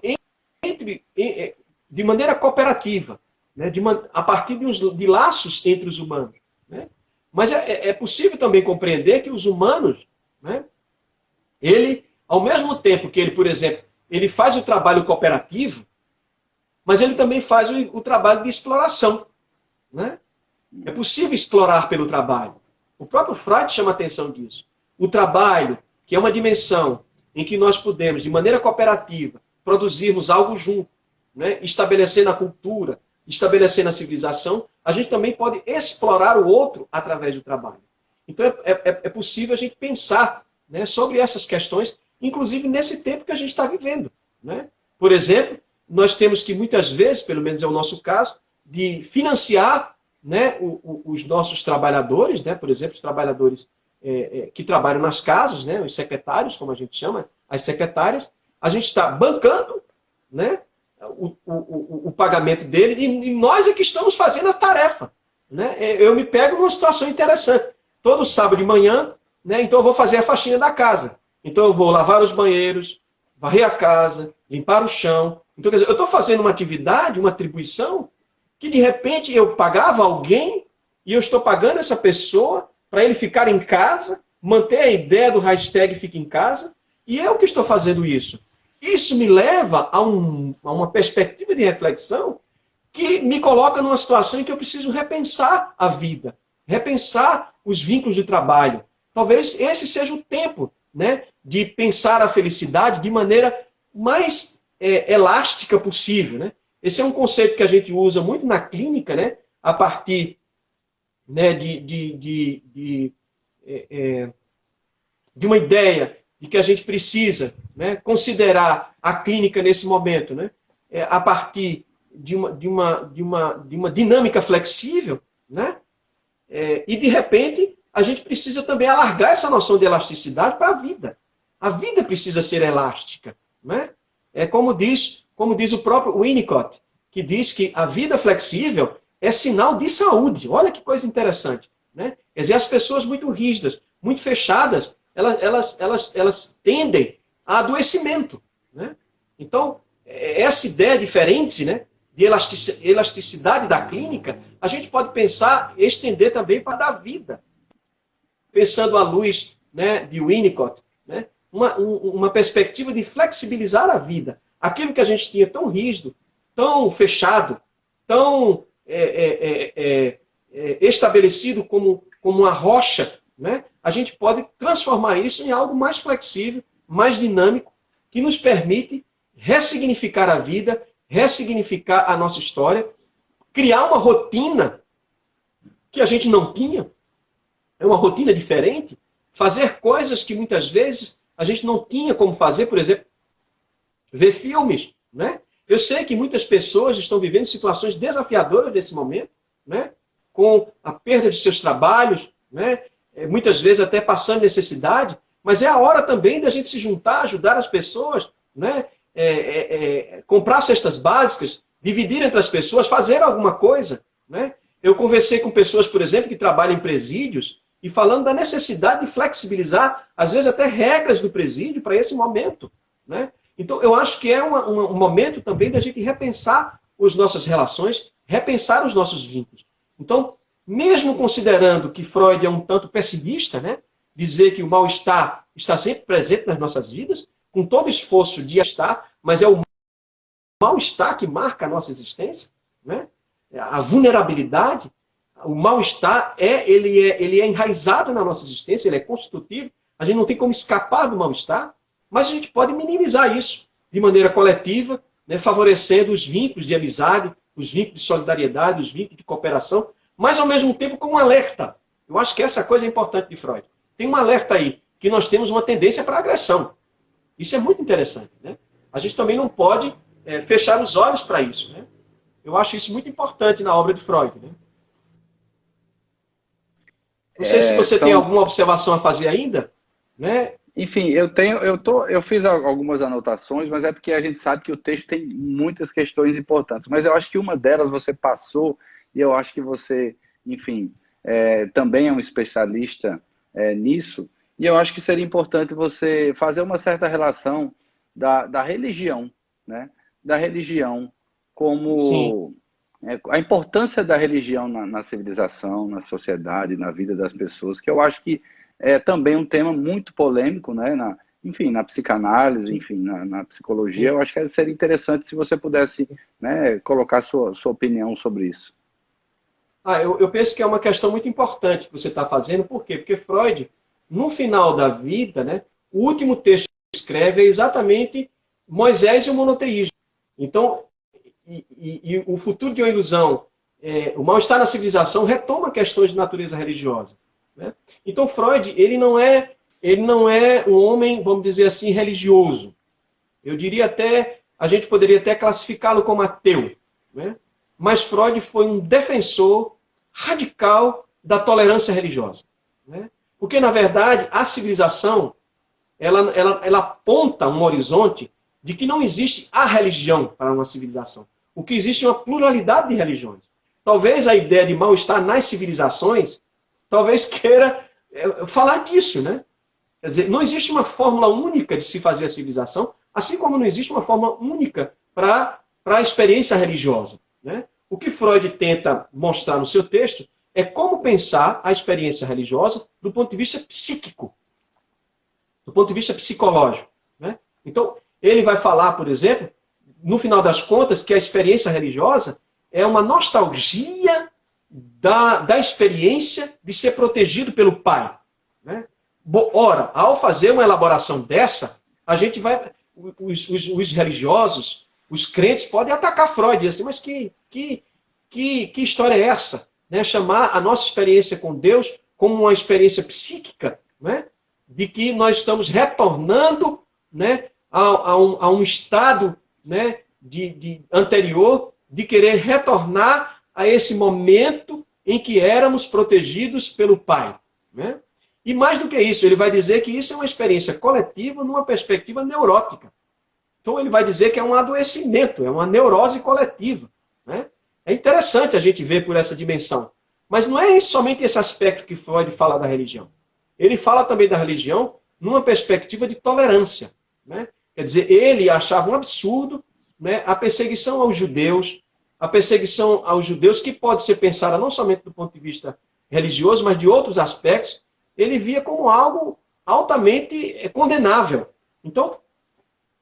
de maneira cooperativa, né? A partir de laços entre os humanos, né? Mas é possível também compreender que os humanos, né, ele, ao mesmo tempo que ele, por exemplo, ele faz o trabalho cooperativo, mas ele também faz o trabalho de exploração, né? É possível explorar pelo trabalho. O próprio Freud chama a atenção disso. O trabalho, que é uma dimensão em que nós podemos, de maneira cooperativa, produzirmos algo junto, né? Estabelecendo a cultura, estabelecendo a civilização, a gente também pode explorar o outro através do trabalho. Então é possível a gente pensar, né, sobre essas questões, inclusive nesse tempo que a gente está vivendo, né? Por exemplo, nós temos que muitas vezes, pelo menos é o nosso caso, de financiar, né, os nossos trabalhadores, né, por exemplo, os trabalhadores que trabalham nas casas, né, os secretários, como a gente chama, as secretárias, a gente está bancando, né, o pagamento dele e nós é que estamos fazendo a tarefa. Né? Eu me pego numa situação interessante. Todo sábado de manhã, né, então eu vou fazer a faxina da casa. Então eu vou lavar os banheiros, varrer a casa, limpar o chão. Então, quer dizer, eu estou fazendo uma atividade, uma atribuição, que de repente eu pagava alguém e eu estou pagando essa pessoa para ele ficar em casa, manter a ideia do hashtag Fica em Casa, e eu que estou fazendo isso. Isso me leva a uma perspectiva de reflexão que me coloca numa situação em que eu preciso repensar a vida, repensar os vínculos de trabalho. Talvez esse seja o tempo, né, de pensar a felicidade de maneira mais elástica possível. Né? Esse é um conceito que a gente usa muito na clínica, né, a partir, né, de uma ideia de que a gente precisa, né, considerar a clínica nesse momento, né, a partir de uma dinâmica flexível, né, e de repente a gente precisa também alargar essa noção de elasticidade para a vida. A vida precisa ser elástica. Né? Como diz o próprio Winnicott, que diz que a vida flexível é sinal de saúde. Olha que coisa interessante. Né? Quer dizer, as pessoas muito rígidas, muito fechadas, elas tendem a adoecimento. Né? Então, essa ideia diferente, né, de elasticidade da clínica, a gente pode pensar, estender também para a vida. Pensando à luz, né, de Winnicott, né, uma perspectiva de flexibilizar a vida. Aquilo que a gente tinha tão rígido, tão fechado, tão estabelecido como uma rocha, né, a gente pode transformar isso em algo mais flexível, mais dinâmico, que nos permite ressignificar a vida, ressignificar a nossa história, criar uma rotina que a gente não tinha, é uma rotina diferente, fazer coisas que muitas vezes a gente não tinha como fazer, por exemplo, ver filmes. Né? Eu sei que muitas pessoas estão vivendo situações desafiadoras nesse momento, né? Com a perda de seus trabalhos, né? Muitas vezes até passando necessidade, mas é a hora também da gente se juntar, ajudar as pessoas, né? Comprar cestas básicas, dividir entre as pessoas, fazer alguma coisa. Né? Eu conversei com pessoas, por exemplo, que trabalham em presídios, e falando da necessidade de flexibilizar, às vezes até regras do presídio para esse momento. Né? Então, eu acho que é um momento também da gente repensar as nossas relações, repensar os nossos vínculos. Então, mesmo considerando que Freud é um tanto pessimista, né? Dizer que o mal-estar está sempre presente nas nossas vidas, com todo esforço de estar, mas é o mal-estar que marca a nossa existência, né? A vulnerabilidade, o mal-estar, ele é enraizado na nossa existência, ele é constitutivo, a gente não tem como escapar do mal-estar, mas a gente pode minimizar isso de maneira coletiva, né, favorecendo os vínculos de amizade, os vínculos de solidariedade, os vínculos de cooperação, mas ao mesmo tempo com um alerta. Eu acho que essa coisa é importante de Freud. Tem um alerta aí, que nós temos uma tendência para agressão. Isso é muito interessante. Né? A gente também não pode fechar os olhos para isso. Né? Eu acho isso muito importante na obra de Freud. Né? Não sei se você tem alguma observação a fazer ainda. Né? Enfim, eu fiz algumas anotações, mas é porque a gente sabe que o texto tem muitas questões importantes. Mas eu acho que uma delas você passou, e eu acho que você, enfim, também é um especialista nisso, e eu acho que seria importante você fazer uma certa relação da religião, né? Da religião como a importância da religião na civilização, na sociedade, na vida das pessoas, que eu acho que é também um tema muito polêmico, né? Enfim, na psicanálise, enfim, na psicologia. Eu acho que seria interessante se você pudesse, né, colocar sua opinião sobre isso. Eu penso que é uma questão muito importante que você está fazendo. Por quê? Porque Freud, no final da vida, né, o último texto que escreve é exatamente Moisés e o monoteísmo. Então, e o futuro de uma ilusão, o mal-estar na civilização retoma questões de natureza religiosa. Né? Então, Freud, ele não é um homem, vamos dizer assim, religioso. Eu diria até, a gente poderia até classificá-lo como ateu. Né? Mas Freud foi um defensor radical da tolerância religiosa. Né? Porque, na verdade, a civilização, ela aponta um horizonte de que não existe a religião para uma civilização. O que existe é uma pluralidade de religiões. Talvez a ideia de mal-estar nas civilizações, talvez queira falar disso, né? Quer dizer, não existe uma fórmula única de se fazer a civilização, assim como não existe uma fórmula única para a experiência religiosa, né? O que Freud tenta mostrar no seu texto é como pensar a experiência religiosa do ponto de vista psíquico, do ponto de vista psicológico, né? Então, ele vai falar, por exemplo, no final das contas, que a experiência religiosa é uma nostalgia da experiência de ser protegido pelo pai, né? Ora, ao fazer uma elaboração dessa, a gente vai... Os religiosos, os crentes podem atacar Freud e dizer assim, mas que história é essa? Né? Chamar a nossa experiência com Deus como uma experiência psíquica, né? De que nós estamos retornando, né, a um estado, né, anterior, de querer retornar a esse momento em que éramos protegidos pelo Pai, né? E mais do que isso, ele vai dizer que isso é uma experiência coletiva numa perspectiva neurótica. Então ele vai dizer que é um adoecimento, é uma neurose coletiva, né? É interessante a gente ver por essa dimensão. Mas não é somente esse aspecto que Freud fala da religião. Ele fala também da religião numa perspectiva de tolerância, né? Quer dizer, ele achava um absurdo, né, a perseguição aos judeus, que pode ser pensada não somente do ponto de vista religioso, mas de outros aspectos, ele via como algo altamente condenável. Então,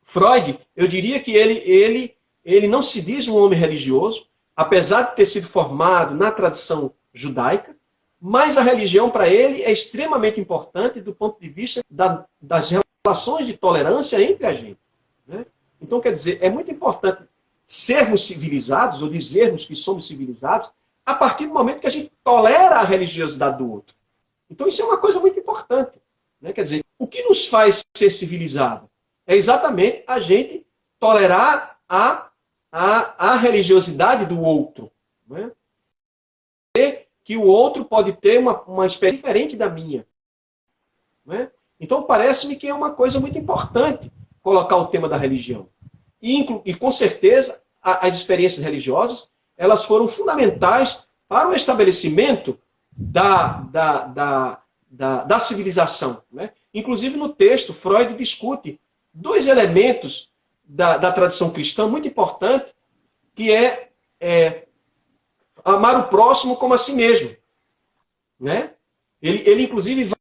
Freud, eu diria que ele não se diz um homem religioso, apesar de ter sido formado na tradição judaica, mas a religião para ele é extremamente importante do ponto de vista das relações de tolerância entre a gente, né? Então, quer dizer, é muito importante sermos civilizados, ou dizermos que somos civilizados, a partir do momento que a gente tolera a religiosidade do outro. Então, isso é uma coisa muito importante, né? Quer dizer, o que nos faz ser civilizado é exatamente a gente tolerar a religiosidade do outro, né? Que o outro pode ter uma experiência diferente da minha, né? Então, parece-me que é uma coisa muito importante colocar o tema da religião. E com certeza, as experiências religiosas, elas foram fundamentais para o estabelecimento da civilização, né? Inclusive, no texto, Freud discute dois elementos da tradição cristã muito importantes, que é amar o próximo como a si mesmo, né? Ele inclusive,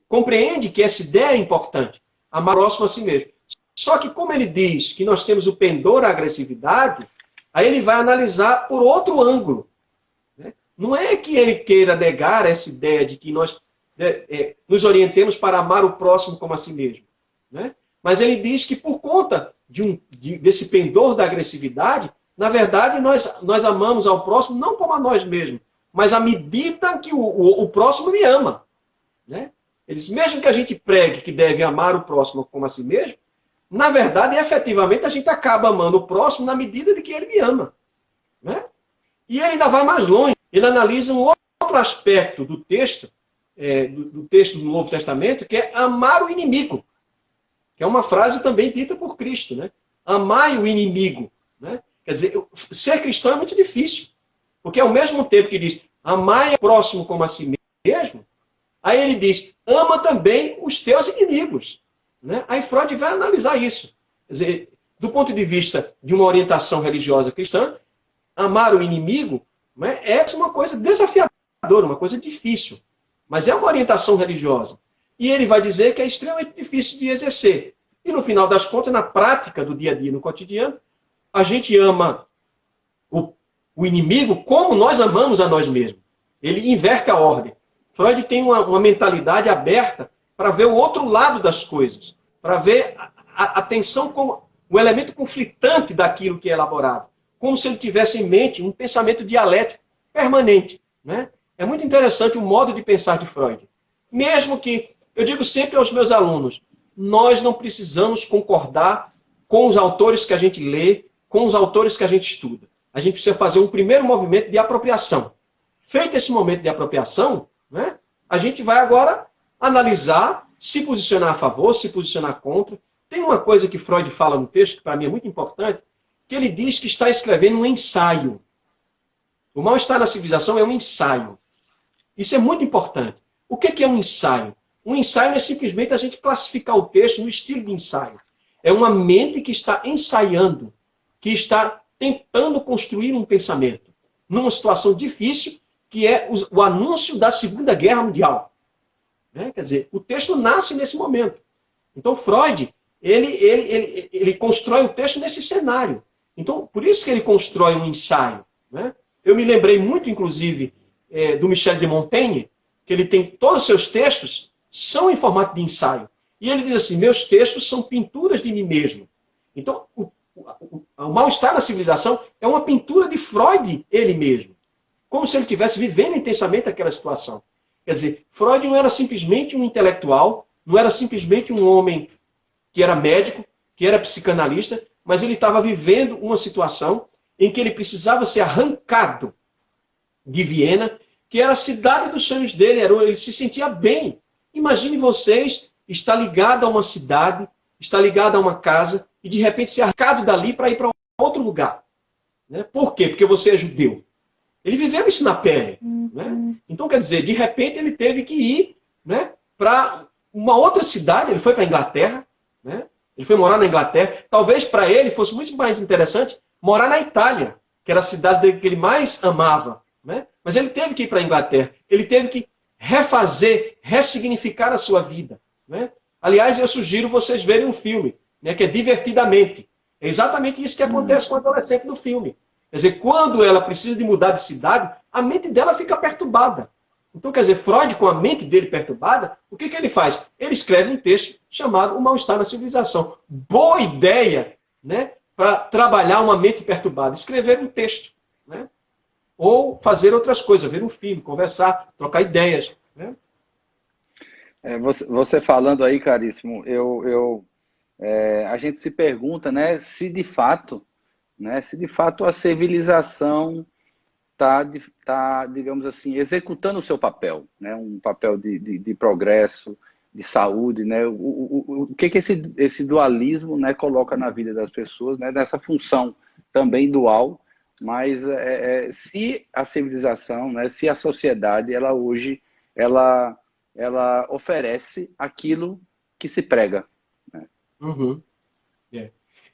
compreende que essa ideia é importante, amar o próximo a si mesmo. Só que, como ele diz que nós temos o pendor à agressividade, aí ele vai analisar por outro ângulo, né? Não é que ele queira negar essa ideia de que nós nos orientemos para amar o próximo como a si mesmo, né? Mas ele diz que por conta desse pendor da agressividade, na verdade, nós amamos ao próximo não como a nós mesmos, mas à medida que o próximo me ama, né? Ele diz, mesmo que a gente pregue que deve amar o próximo como a si mesmo, na verdade, efetivamente, a gente acaba amando o próximo na medida de que ele me ama, né? E ele ainda vai mais longe. Ele analisa um outro aspecto do texto do Novo Testamento, que é amar o inimigo, que é uma frase também dita por Cristo, né? Amai o inimigo, né? Quer dizer, ser cristão é muito difícil, porque ao mesmo tempo que diz amai o próximo como a si mesmo, aí ele diz, ama também os teus inimigos, né? Aí Freud vai analisar isso. Quer dizer, do ponto de vista de uma orientação religiosa cristã, amar o inimigo, né, é uma coisa desafiadora, uma coisa difícil. Mas é uma orientação religiosa. E ele vai dizer que é extremamente difícil de exercer. E no final das contas, na prática do dia a dia, no cotidiano, a gente ama o inimigo como nós amamos a nós mesmos. Ele inverte a ordem. Freud tem uma mentalidade aberta para ver o outro lado das coisas, para ver a tensão como o elemento conflitante daquilo que é elaborado, como se ele tivesse em mente um pensamento dialético permanente, né? É muito interessante o modo de pensar de Freud. Mesmo que, eu digo sempre aos meus alunos, nós não precisamos concordar com os autores que a gente lê, com os autores que a gente estuda. A gente precisa fazer um primeiro movimento de apropriação. Feito esse momento de apropriação, né, a gente vai agora analisar, se posicionar a favor, se posicionar contra. Tem uma coisa que Freud fala no texto, que para mim é muito importante, que ele diz que está escrevendo um ensaio. O mal-estar na civilização é um ensaio. Isso é muito importante. O que é um ensaio? Um ensaio não é simplesmente a gente classificar o texto no estilo de ensaio. É uma mente que está ensaiando, que está tentando construir um pensamento, numa situação difícil, que é o anúncio da Segunda Guerra Mundial. Quer dizer, o texto nasce nesse momento. Então, Freud, ele constrói o texto nesse cenário. Então, por isso que ele constrói um ensaio. Eu me lembrei muito, inclusive, do Michel de Montaigne, que ele tem todos os seus textos são em formato de ensaio. E ele diz assim, meus textos são pinturas de mim mesmo. Então, o mal-estar na civilização é uma pintura de Freud, ele mesmo. Como se ele estivesse vivendo intensamente aquela situação. Quer dizer, Freud não era simplesmente um intelectual, não era simplesmente um homem que era médico, que era psicanalista, mas ele estava vivendo uma situação em que ele precisava ser arrancado de Viena, que era a cidade dos sonhos dele, ele se sentia bem. Imagine vocês estar ligado a uma cidade, estar ligado a uma casa, e de repente ser arrancado dali para ir para outro lugar. Por quê? Porque você é judeu. Ele viveu isso na pele. Então, quer dizer, de repente ele teve que ir para uma outra cidade, ele foi para a Inglaterra, ele foi morar na Inglaterra. Talvez para ele fosse muito mais interessante morar na Itália, que era a cidade que ele mais amava. Mas ele teve que ir para a Inglaterra. Ele teve que refazer, ressignificar a sua vida. Aliás, eu sugiro vocês verem um filme, que é Divertidamente. É exatamente isso que acontece com a adolescente no filme. Quer dizer, quando ela precisa de mudar de cidade, a mente dela fica perturbada. Então, quer dizer, Freud, com a mente dele perturbada, o que ele faz? Ele escreve um texto chamado O Mal-Estar na Civilização. Boa ideia, para trabalhar uma mente perturbada. Escrever um texto. Ou fazer outras coisas, ver um filme, conversar, trocar ideias. Você falando aí, caríssimo, a gente se pergunta, se de fato a civilização está, digamos assim, executando o seu papel, um papel de progresso, de saúde, o que esse dualismo coloca na vida das pessoas, nessa função também dual. Mas se a civilização, se a sociedade, ela hoje, ela oferece aquilo que se prega. Uhum.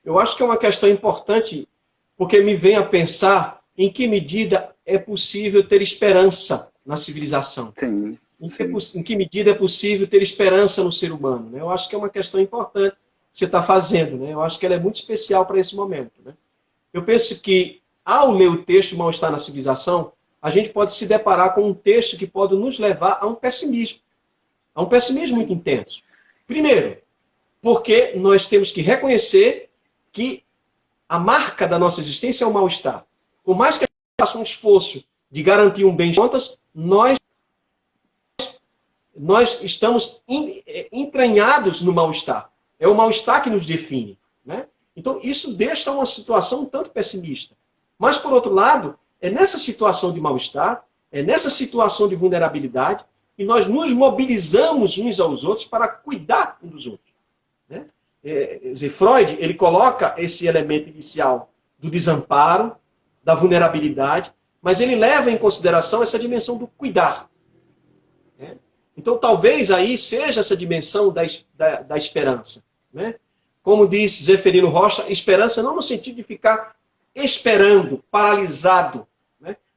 Eu acho que é uma questão importante, porque me vem a pensar em que medida é possível ter esperança na civilização. Sim. Em que medida é possível ter esperança no ser humano. Eu acho que é uma questão importante que você está fazendo. Eu acho que ela é muito especial para esse momento. Eu penso que, ao ler o texto Mal-Estar na Civilização, a gente pode se deparar com um texto que pode nos levar a um pessimismo muito intenso. Primeiro, porque nós temos que reconhecer que a marca da nossa existência é o mal-estar. Por mais que a gente faça um esforço de garantir um bem de contas, nós estamos entranhados no mal-estar. É o mal-estar que nos define. Então, isso deixa uma situação um tanto pessimista. Mas, por outro lado, é nessa situação de mal-estar, é nessa situação de vulnerabilidade, que nós nos mobilizamos uns aos outros para cuidar uns dos outros. Freud, ele coloca esse elemento inicial do desamparo, da vulnerabilidade, mas ele leva em consideração essa dimensão do cuidar. Então, talvez aí seja essa dimensão da esperança. Como diz Zeferino Rocha, esperança não no sentido de ficar esperando, paralisado,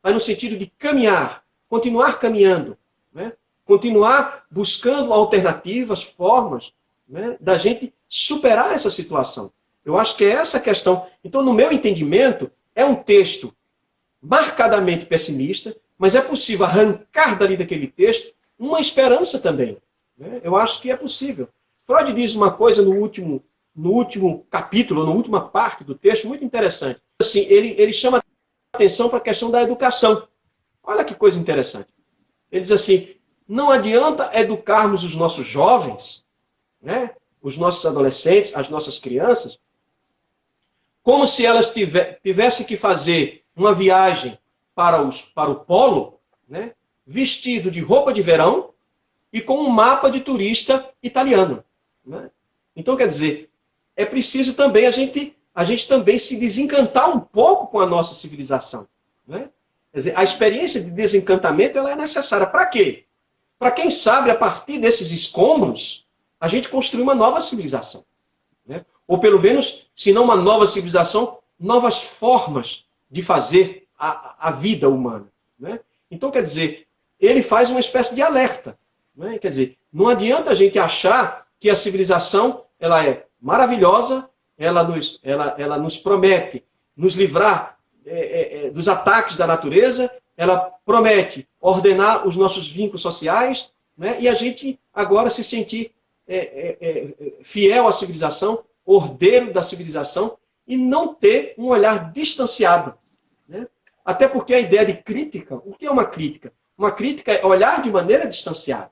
mas no sentido de caminhar, continuar caminhando, continuar buscando alternativas, formas da gente superar essa situação. Eu acho que é essa a questão. Então, no meu entendimento, é um texto marcadamente pessimista, mas é possível arrancar dali daquele texto uma esperança também. Eu acho que é possível. Freud diz uma coisa no último capítulo, na última parte do texto, muito interessante. Assim, ele chama a atenção para a questão da educação. Olha que coisa interessante. Ele diz assim, não adianta educarmos os nossos jovens, os nossos adolescentes, as nossas crianças, como se elas tivessem que fazer uma viagem para o polo, vestido de roupa de verão, e com um mapa de turista italiano. Né? Então, quer dizer, é preciso também a gente também se desencantar um pouco com a nossa civilização. Né? Quer dizer, a experiência de desencantamento ela é necessária. Para quê? Para quem sabe, a partir desses escombros, a gente construir uma nova civilização. Né? Ou pelo menos, se não uma nova civilização, novas formas de fazer a vida humana. Né? Então, quer dizer, ele faz uma espécie de alerta. Né? Quer dizer, não adianta a gente achar que a civilização ela é maravilhosa, ela nos promete nos livrar dos ataques da natureza, ela promete ordenar os nossos vínculos sociais, né? E a gente agora se sentir fiel à civilização, ordeiro da civilização, e não ter um olhar distanciado. Né? Até porque a ideia de crítica, o que é uma crítica? Uma crítica é olhar de maneira distanciada.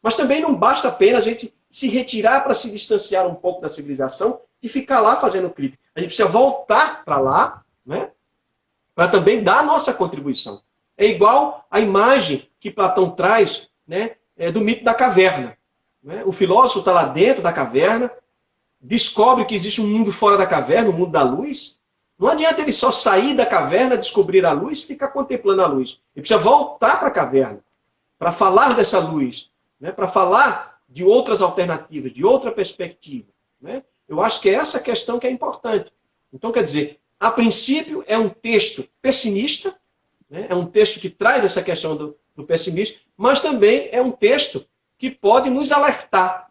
Mas também não basta apenas a gente se retirar para se distanciar um pouco da civilização e ficar lá fazendo crítica. A gente precisa voltar para lá, né? Para também dar a nossa contribuição. É igual a imagem que Platão traz, né, do mito da caverna. Né? O filósofo está lá dentro da caverna, descobre que existe um mundo fora da caverna, o mundo da luz. Não adianta ele só sair da caverna, descobrir a luz e ficar contemplando a luz. Ele precisa voltar para a caverna, para falar dessa luz, né? Para falar de outras alternativas, de outra perspectiva. Né? Eu acho que é essa questão que é importante. Então, quer dizer, a princípio é um texto pessimista, né? É um texto que traz essa questão do pessimismo, mas também é um texto que pode nos alertar,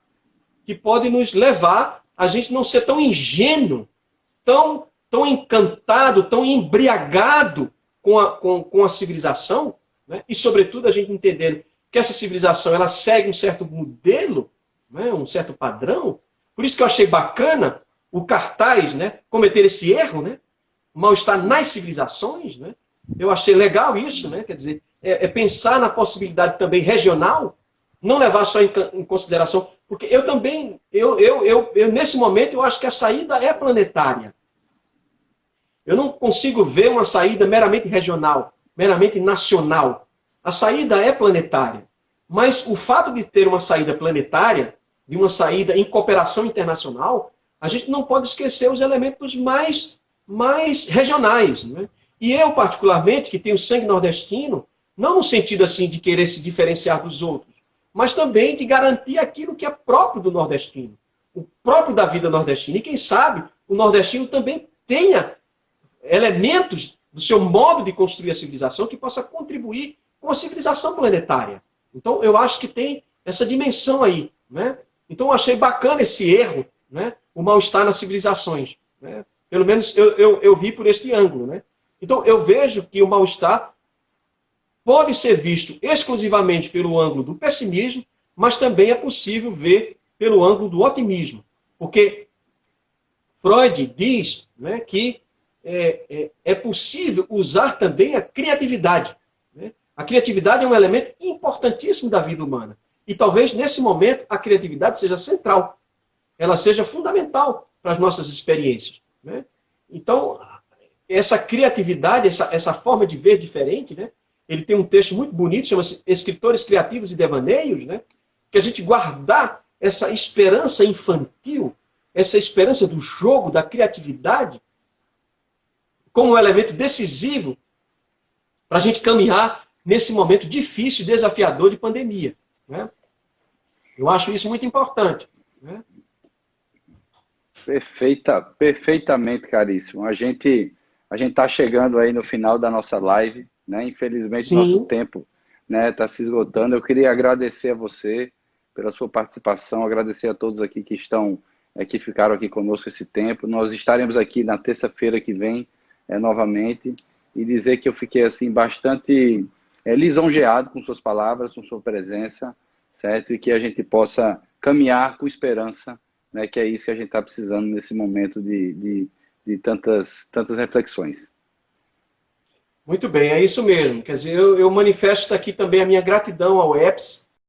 que pode nos levar a gente não ser tão ingênuo, tão encantado, tão embriagado com a civilização, né? E, sobretudo, a gente entendendo que essa civilização ela segue um certo modelo, né? Um certo padrão. Por isso que eu achei bacana o cartaz, né? Cometer esse erro, né? O mal-estar nas civilizações. Né? Eu achei legal isso, né? Quer dizer, pensar na possibilidade também regional, não levar só em consideração, porque eu também, nesse momento, eu acho que a saída é planetária. Eu não consigo ver uma saída meramente regional, meramente nacional. A saída é planetária. Mas o fato de ter uma saída planetária, de uma saída em cooperação internacional, a gente não pode esquecer os elementos mais regionais. Né? E eu, particularmente, que tenho sangue nordestino, não no sentido assim de querer se diferenciar dos outros, mas também de garantir aquilo que é próprio do nordestino, o próprio da vida nordestina. E quem sabe o nordestino também tenha elementos do seu modo de construir a civilização que possa contribuir com a civilização planetária. Então, eu acho que tem essa dimensão aí. Né? Então, eu achei bacana esse erro, né? O mal-estar nas civilizações. Né? Pelo menos eu vi por este ângulo. Né? Então, eu vejo que o mal-estar pode ser visto exclusivamente pelo ângulo do pessimismo, mas também é possível ver pelo ângulo do otimismo. Porque Freud diz, né, que é possível usar também a criatividade. Né? A criatividade é um elemento importantíssimo da vida humana. E talvez, nesse momento, a criatividade seja central. Ela seja fundamental para as nossas experiências. Né? Então, essa criatividade, essa forma de ver diferente, né? Ele tem um texto muito bonito, chama-se Escritores Criativos e Devaneios, né? Que a gente guardar essa esperança infantil, essa esperança do jogo, da criatividade, como um elemento decisivo para a gente caminhar nesse momento difícil e desafiador de pandemia. Né? Eu acho isso muito importante. Né? Perfeitamente, caríssimo. A gente está chegando aí no final da nossa live, né? Infelizmente, Sim. Nosso tempo, né, está se esgotando. Eu queria agradecer a você pela sua participação, agradecer a todos aqui que que ficaram aqui conosco esse tempo. Nós estaremos aqui na terça-feira que vem, novamente, e dizer que eu fiquei assim bastante lisonjeado com suas palavras, com sua presença, certo? E que a gente possa caminhar com esperança, né? Que é isso que a gente está precisando nesse momento de tantas reflexões. Muito bem, é isso mesmo. Quer dizer, eu manifesto aqui também a minha gratidão ao EPS,